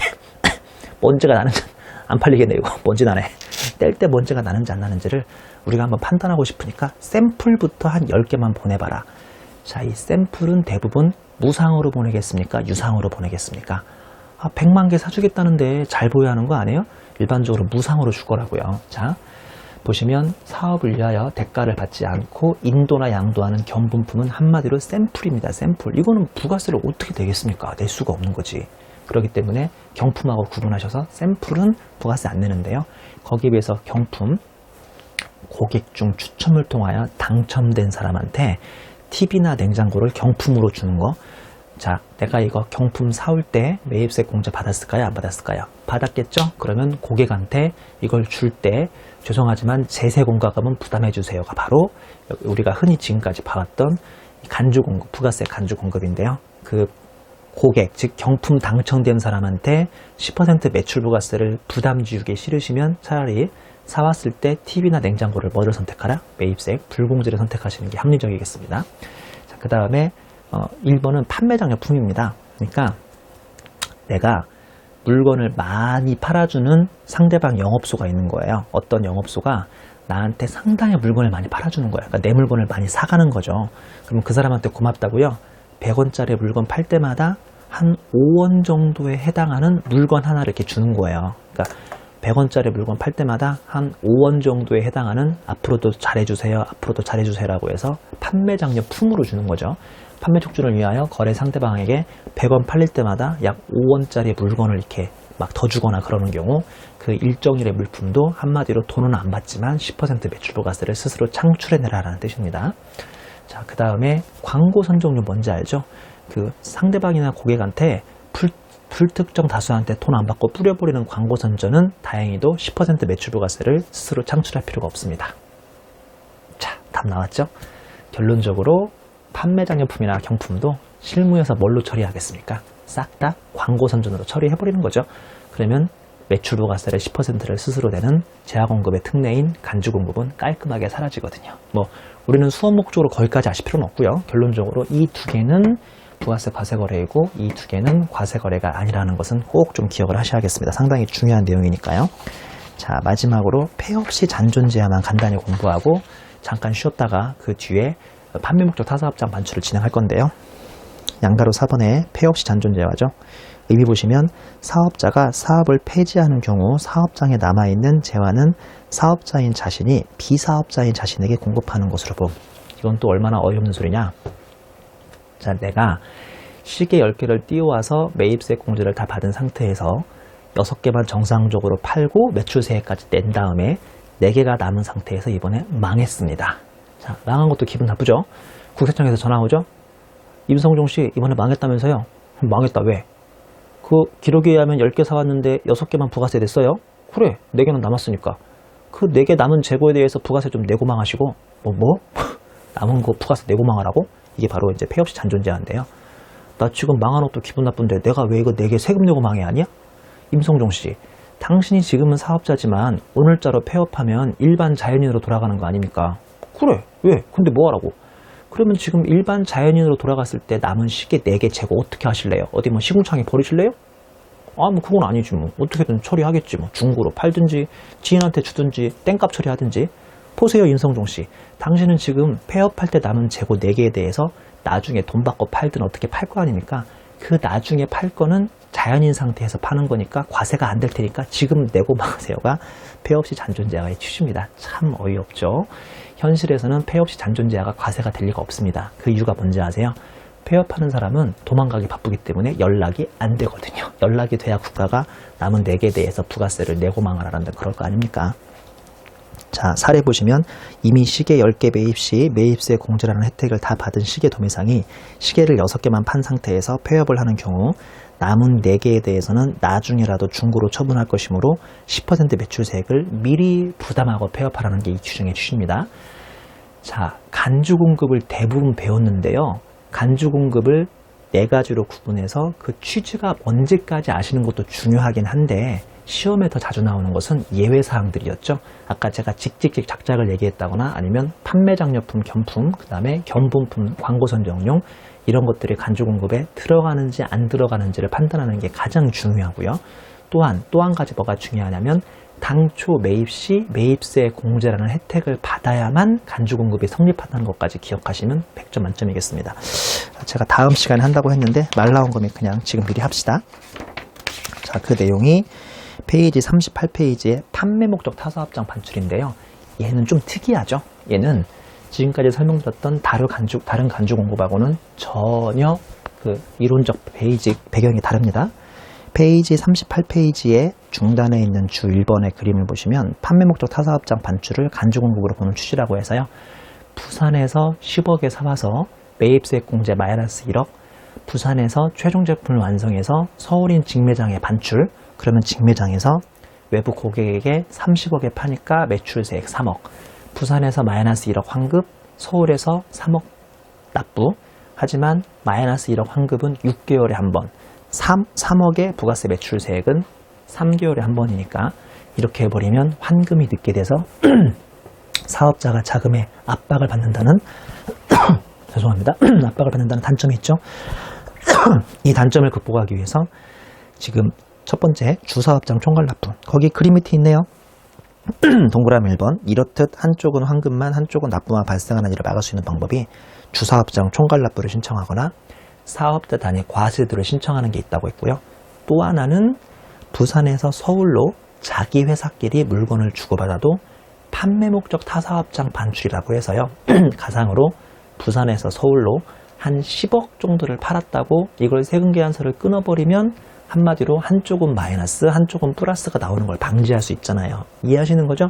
먼지가 나는지 안 팔리겠네 이거. 먼지 나네. 뗄 때 먼지가 나는지 안 나는지를 우리가 한번 판단하고 싶으니까 샘플부터 한 10개만 보내봐라. 자, 이 샘플은 대부분 무상으로 보내겠습니까? 유상으로 보내겠습니까? 100만 개 사주겠다는데 잘 보여야 하는 거 아니에요? 일반적으로 무상으로 줄 거라고요. 자, 보시면 사업을 위하여 대가를 받지 않고 인도나 양도하는 견본품은 한마디로 샘플입니다. 샘플. 이거는 부가세를 어떻게 내겠습니까? 낼 수가 없는 거지. 그렇기 때문에 경품하고 구분하셔서 샘플은 부가세 안 내는데요. 거기에 비해서 경품, 고객 중 추첨을 통하여 당첨된 사람한테 TV나 냉장고를 경품으로 주는 거. 자, 내가 이거 경품 사올 때 매입세 공제 받았을까요? 안 받았을까요? 받았겠죠? 그러면 고객한테 이걸 줄 때 죄송하지만 제세 공과금은 부담해 주세요가 바로 우리가 흔히 지금까지 봐왔던 간주 공급, 부가세 간주 공급인데요. 그 고객, 즉 경품 당첨된 사람한테 10% 매출 부가세를 부담 지우기 싫으시면 차라리 사왔을 때 TV나 냉장고를 뭐를 선택하라? 매입세액 불공제를 선택하시는 게 합리적이겠습니다. 자, 그 다음에 1번은 판매장려품입니다. 그러니까 내가 물건을 많이 팔아주는 상대방 영업소가 있는 거예요. 어떤 영업소가 나한테 상당히 물건을 많이 팔아주는 거예요. 그러니까 내 물건을 많이 사가는 거죠. 그러면 그 사람한테 고맙다고요. 100원짜리 물건 팔 때마다 한 5원 정도에 해당하는 물건 하나를 이렇게 주는 거예요. 그러니까 100원짜리 물건 팔 때마다 한 5원 정도에 해당하는 앞으로도 잘해주세요. 앞으로도 잘해주세요라고 해서 판매장려품으로 주는 거죠. 판매 촉진을 위하여 거래 상대방에게 100원 팔릴 때마다 약 5원짜리 물건을 이렇게 막 더 주거나 그러는 경우 그 일정일의 물품도 한마디로 돈은 안 받지만 10% 매출부가세를 스스로 창출해내라라는 뜻입니다. 자, 그 다음에 광고 선정료 뭔지 알죠? 그 상대방이나 고객한테 불특정 다수한테 돈 안 받고 뿌려버리는 광고 선전은 다행히도 10% 매출부가세를 스스로 창출할 필요가 없습니다. 자, 답 나왔죠? 결론적으로 판매장려품이나 경품도 실무에서 뭘로 처리하겠습니까? 싹 다 광고 선전으로 처리해버리는 거죠. 그러면 매출부가세를 10%를 스스로 내는 재화공급의 특례인 간주공급은 깔끔하게 사라지거든요. 우리는 수업 목적으로 거기까지 아실 필요는 없고요. 결론적으로 이 두 개는 부가세 과세거래이고 이 두 개는 과세거래가 아니라는 것은 꼭 좀 기억을 하셔야겠습니다. 상당히 중요한 내용이니까요. 자, 마지막으로 폐업시 잔존제한만 간단히 공부하고 잠깐 쉬었다가 그 뒤에 판매 목적 타사업장 반출을 진행할 건데요. 양가로 4번에 폐업시 잔존제화죠. 의미 보시면 사업자가 사업을 폐지하는 경우 사업장에 남아있는 재화는 사업자인 자신이 비사업자인 자신에게 공급하는 것으로 봄. 이건 또 얼마나 어이없는 소리냐. 자, 내가 시계 10개를 띄워와서 매입세액 공제를 다 받은 상태에서 6개만 정상적으로 팔고 매출세액까지 낸 다음에 4개가 남은 상태에서 이번에 망했습니다. 자, 망한 것도 기분 나쁘죠? 국세청에서 전화 오죠? 임성종 씨 이번에 망했다면서요? 망했다. 왜? 그 기록에 의하면 10개 사왔는데 6개만 부가세 냈어요? 그래, 4개는 남았으니까. 그 4개 남은 재고에 대해서 부가세 좀 내고 망하시고 남은 거 부가세 내고 망하라고? 이게 바로 이제 폐업시 잔존제한인데요. 나 지금 망한 것도 기분 나쁜데 내가 왜 이거 4개 세금 내고 망해야 하냐? 임성종 씨, 당신이 지금은 사업자지만 오늘자로 폐업하면 일반 자연인으로 돌아가는 거 아닙니까? 그래, 왜? 근데 뭐 하라고? 그러면 지금 일반 자연인으로 돌아갔을 때 남은 시계 4개 재고 어떻게 하실래요? 어디 시궁창에 버리실래요? 그건 아니지 어떻게든 처리하겠지 중고로 팔든지 지인한테 주든지 땡값 처리하든지. 보세요, 임성종 씨. 당신은 지금 폐업할 때 남은 재고 4개에 대해서 나중에 돈 받고 팔든 어떻게 팔 거 아닙니까? 그 나중에 팔 거는 자연인 상태에서 파는 거니까 과세가 안 될 테니까 지금 내고 망하세요가 폐업시 잔존제화의 취지입니다. 참 어이없죠. 현실에서는 폐업시 잔존제화가 과세가 될 리가 없습니다. 그 이유가 뭔지 아세요? 폐업하는 사람은 도망가기 바쁘기 때문에 연락이 안 되거든요. 연락이 돼야 국가가 남은 4개에 대해서 부가세를 내고 망하라는 그럴 거 아닙니까? 자, 사례 보시면 이미 시계 10개 매입 시 매입세 공제라는 혜택을 다 받은 시계 도매상이 시계를 6개만 판 상태에서 폐업을 하는 경우 남은 4개에 대해서는 나중에라도 중고로 처분할 것이므로 10% 매출세액을 미리 부담하고 폐업하라는 게 이 규정의 취지입니다. 자, 간주공급을 대부분 배웠는데요. 간주공급을 4가지로 구분해서 그 취지가 뭔지까지 아시는 것도 중요하긴 한데 시험에 더 자주 나오는 것은 예외사항들이었죠. 아까 제가 직직직 작작을 얘기했다거나 아니면 판매장려품, 겸품, 그 다음에 견본품, 광고선정용 이런 것들이 간주공급에 들어가는지 안 들어가는지를 판단하는 게 가장 중요하고요. 또한 또 한 가지 뭐가 중요하냐면 당초 매입 시 매입세 공제라는 혜택을 받아야만 간주공급이 성립한다는 것까지 기억하시면 100점 만점이겠습니다. 제가 다음 시간에 한다고 했는데 말 나온 거면 그냥 지금 미리 합시다. 자, 그 내용이 페이지 38페이지의 판매 목적 타사업장 반출인데요. 얘는 좀 특이하죠. 얘는 지금까지 설명드렸던 다른 간주 공급하고는 전혀 그 이론적 배경이 다릅니다. 페이지 38페이지의 중단에 있는 주 1번의 그림을 보시면 판매 목적 타사업장 반출을 간주 공급으로 보는 취지라고 해서요. 부산에서 10억에 사와서 매입세액 공제 마이너스 1억, 부산에서 최종 제품을 완성해서 서울인 직매장에 반출, 그러면 직매장에서 외부 고객에게 30억에 파니까 매출세액 3억, 부산에서 마이너스 1억 환급, 서울에서 3억 납부, 하지만 마이너스 1억 환급은 6개월에 한 번, 3억의 부가세 매출세액은 3개월에 한 번이니까 이렇게 해버리면 환급이 늦게 돼서 사업자가 자금에 압박을 받는다는 죄송합니다. 압박을 받는다는 단점이 있죠. 이 단점을 극복하기 위해서 지금 첫 번째 주사업장 총괄납부, 거기 그림 밑에 있네요. 동그라미 1번, 이렇듯 한쪽은 환급만 한쪽은 납부만 발생하는 일을 막을 수 있는 방법이 주사업장 총괄납부를 신청하거나 사업자 단위 과세제도를 신청하는 게 있다고 했고요. 또 하나는 부산에서 서울로 자기 회사끼리 물건을 주고받아도 판매 목적 타사업장 반출이라고 해서요. 가상으로 부산에서 서울로 한 10억 정도를 팔았다고 이걸 세금계산서를 끊어버리면 한마디로 한쪽은 마이너스, 한쪽은 플러스가 나오는 걸 방지할 수 있잖아요. 이해하시는 거죠?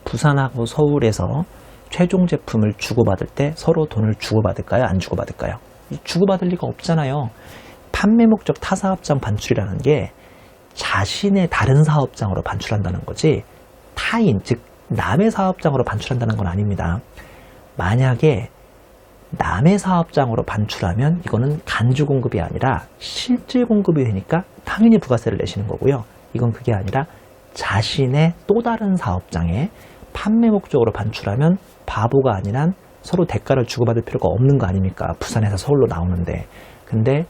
부산하고 서울에서 최종 제품을 주고받을 때 서로 돈을 주고받을까요? 안 주고받을까요? 주고받을 리가 없잖아요. 판매 목적 타사업장 반출이라는 게 자신의 다른 사업장으로 반출한다는 거지 타인, 즉 남의 사업장으로 반출한다는 건 아닙니다. 만약에 남의 사업장으로 반출하면 이거는 간주 공급이 아니라 실질 공급이 되니까 당연히 부가세를 내시는 거고요. 이건 그게 아니라 자신의 또 다른 사업장에 판매 목적으로 반출하면 바보가 아니란 서로 대가를 주고받을 필요가 없는 거 아닙니까? 부산에서 서울로 나오는데. 근데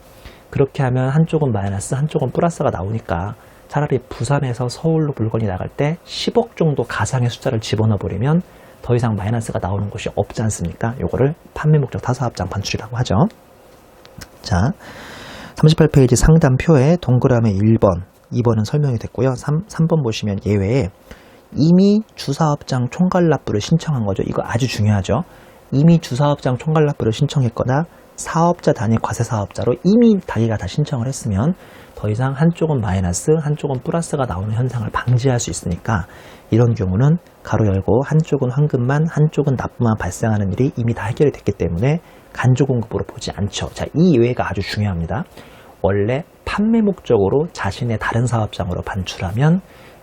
그렇게 하면 한쪽은 마이너스, 한쪽은 플러스가 나오니까 차라리 부산에서 서울로 물건이 나갈 때 10억 정도 가상의 숫자를 집어넣어 버리면 더 이상 마이너스가 나오는 곳이 없지 않습니까? 요거를 판매 목적 타사업장 반출이라고 하죠. 자, 38페이지 상담표에 동그라미 1번, 2번은 설명이 됐고요. 3번 보시면 예외에 이미 주사업장 총괄납부를 신청한 거죠. 이거 아주 중요하죠. 이미 주사업장 총괄납부를 신청했거나 사업자 단위 과세사업자로 이미 자기가 다 신청을 했으면 더 이상 한쪽은 마이너스, 한쪽은 플러스가 나오는 현상을 방지할 수 있으니까 이런 경우는 가로 열고 한쪽은 환급만, 한쪽은 납부만 발생하는 일이 이미 다 해결이 됐기 때문에 간주 공급으로 보지 않죠. 자, 이 예외가 아주 중요합니다. 원래 판매 목적으로 자신의 다른 사업장으로 반출하면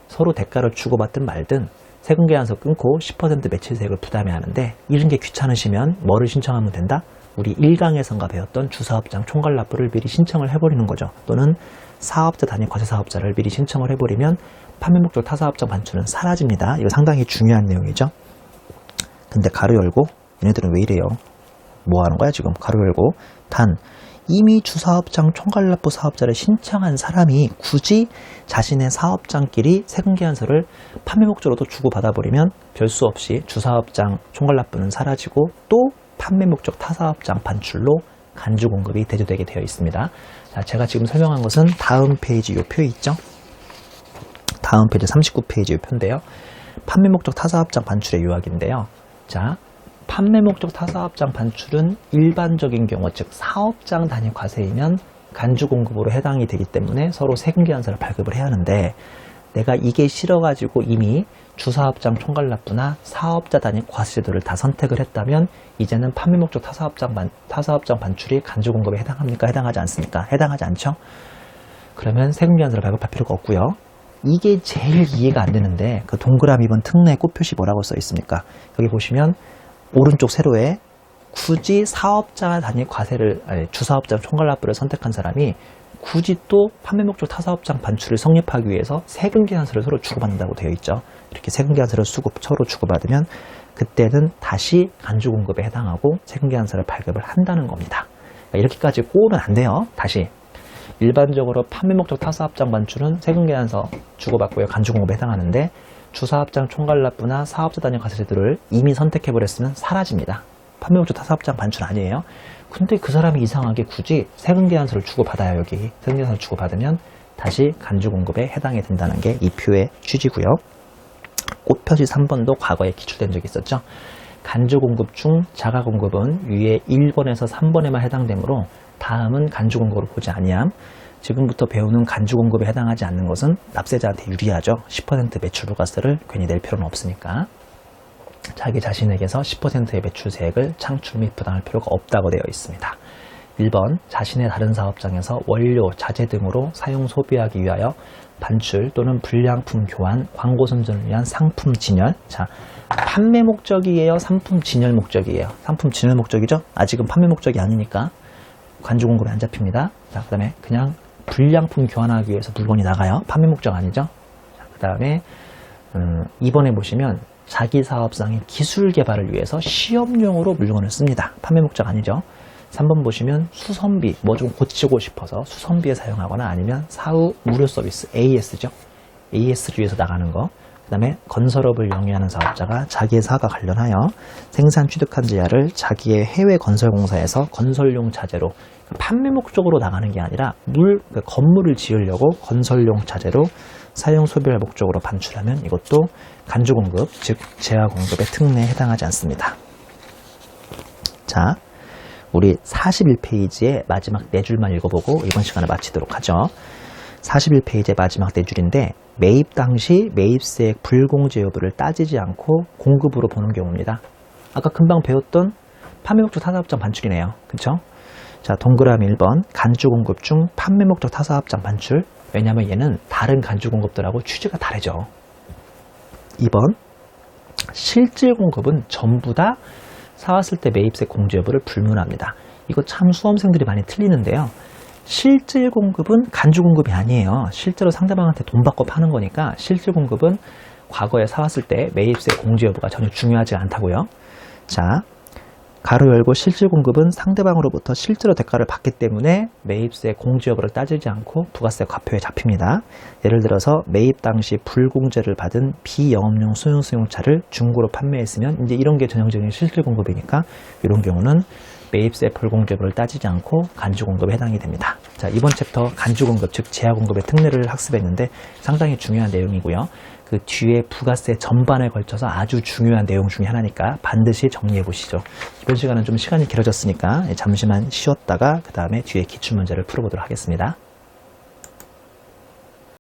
서로 대가를 주고받든 말든 세금계산서 끊고 10% 매출세액을 부담해야 하는데 이런 게 귀찮으시면 뭐를 신청하면 된다? 우리 1강에선가 배웠던 주사업장 총괄납부를 미리 신청을 해버리는 거죠. 또는 사업자 단위 과세사업자를 미리 신청을 해버리면 판매 목적 타사업장 반출은 사라집니다. 이거 상당히 중요한 내용이죠. 근데 가로 열고 얘네들은 왜 이래요? 뭐 하는 거야 지금? 가로 열고 단 이미 주사업장 총괄납부 사업자를 신청한 사람이 굳이 자신의 사업장끼리 세금계산서를 판매 목적으로도 주고받아버리면 별 수 없이 주사업장 총괄납부는 사라지고 또 판매 목적 타사업장 반출로 간주 공급이 대조되게 되어 있습니다. 자, 제가 지금 설명한 것은 다음 페이지 요 표 있죠? 다음 페이지 39페이지 요 표인데요. 판매 목적 타사업장 반출의 요약인데요. 자, 판매 목적 타사업장 반출은 일반적인 경우, 즉 사업장 단위 과세이면 간주 공급으로 해당이 되기 때문에 서로 세금계산서를 발급을 해야 하는데 내가 이게 싫어가지고 이미 주사업장 총괄납부나 사업자 단위 과세제도를 다 선택을 했다면 이제는 판매 목적 타사업장 반출이 간주 공급에 해당합니까? 해당하지 않습니까? 해당하지 않죠? 그러면 세금계산서를 발급할 필요가 없고요. 이게 제일 이해가 안 되는데 그 동그라미 2번 특례 꽃표시 뭐라고 써 있습니까? 여기 보시면 오른쪽 세로에 굳이 사업자 단위 주사업장 총괄납부를 선택한 사람이 굳이 또 판매 목적 타사업장 반출을 성립하기 위해서 세금계산서를 서로 주고받는다고 되어 있죠. 이렇게 세금계산서를 서로 주고받으면 그때는 다시 간주 공급에 해당하고 세금계산서를 발급을 한다는 겁니다. 이렇게까지 꼬우면 안 돼요. 다시 일반적으로 판매 목적 타사업장 반출은 세금계산서 주고받고요. 간주 공급에 해당하는데 주사업장 총괄납부나 사업자 단위 과세제도를 이미 선택해버렸으면 사라집니다. 판매 목적 타사업장 반출 아니에요. 근데 그 사람이 이상하게 굳이 세금계산서를 주고받아요. 여기 세금계산서를 주고받으면 다시 간주 공급에 해당이 된다는 게 이 표의 취지고요. 꽃표시 3번도 과거에 기출된 적이 있었죠. 간주 공급 중 자가 공급은 위에 1번에서 3번에만 해당되므로 다음은 간주 공급으로 보지 아니함. 지금부터 배우는 간주 공급에 해당하지 않는 것은 납세자한테 유리하죠. 10% 매출 부가세를 괜히 낼 필요는 없으니까. 자기 자신에게서 10%의 매출세액을 창출 및 부담할 필요가 없다고 되어 있습니다. 1번 자신의 다른 사업장에서 원료, 자재 등으로 사용 소비하기 위하여 반출 또는 불량품 교환, 광고 선전을 위한 상품 진열. 자, 판매 목적이에요? 상품 진열 목적이에요? 상품 진열 목적이죠? 아직은 판매 목적이 아니니까 간주 공급에 안 잡힙니다. 자, 그 다음에 그냥 불량품 교환하기 위해서 물건이 나가요. 판매 목적 아니죠? 자, 그 다음에 2번에 보시면 자기 사업상의 기술 개발을 위해서 시험용으로 물건을 씁니다. 판매 목적 아니죠? 3번 보시면 수선비, 뭐 좀 고치고 싶어서 수선비에 사용하거나 아니면 사후 무료 서비스, AS죠? AS를 위해서 나가는 거. 그 다음에 건설업을 영위하는 사업자가 자기의 사업과 관련하여 생산 취득한 재화를 자기의 해외 건설공사에서 건설용 자재로, 판매 목적으로 나가는 게 아니라 건물을 지으려고 건설용 자재로 사용 소비할 목적으로 반출하면 이것도 간주 공급, 즉 재화 공급의 특례에 해당하지 않습니다. 자, 우리 41페이지의 마지막 4줄만 읽어보고 이번 시간을 마치도록 하죠. 41페이지의 마지막 4줄인데 매입 당시 매입세액 불공제 여부를 따지지 않고 공급으로 보는 경우입니다. 아까 금방 배웠던 판매 목적 타사업장 반출이네요. 그쵸? 자, 동그라미 1번 간주 공급 중 판매 목적 타사업장 반출. 왜냐하면 얘는 다른 간주 공급들하고 취지가 다르죠. 2번 실질 공급은 전부 다 사왔을 때 매입세 공제 여부를 불문합니다. 이거 참 수험생들이 많이 틀리는데요. 실질 공급은 간주 공급이 아니에요. 실제로 상대방한테 돈 받고 파는 거니까 실질 공급은 과거에 사왔을 때 매입세 공제 여부가 전혀 중요하지 않다고요. 자, 가로 열고 실질 공급은 상대방으로부터 실제로 대가를 받기 때문에 매입세 공제 여부를 따지지 않고 부가세 과표에 잡힙니다. 예를 들어서 매입 당시 불공제를 받은 비영업용 소형수용차를 중고로 판매했으면 이제 이런 게 전형적인 실질 공급이니까 이런 경우는 매입세 불공제 여부를 따지지 않고 간주 공급에 해당이 됩니다. 자, 이번 챕터 간주 공급, 즉 재화 공급의 특례를 학습했는데 상당히 중요한 내용이고요. 그 뒤에 부가세 전반에 걸쳐서 아주 중요한 내용 중에 하나니까 반드시 정리해 보시죠. 이번 시간은 좀 시간이 길어졌으니까 잠시만 쉬었다가 그 다음에 뒤에 기출문제를 풀어보도록 하겠습니다.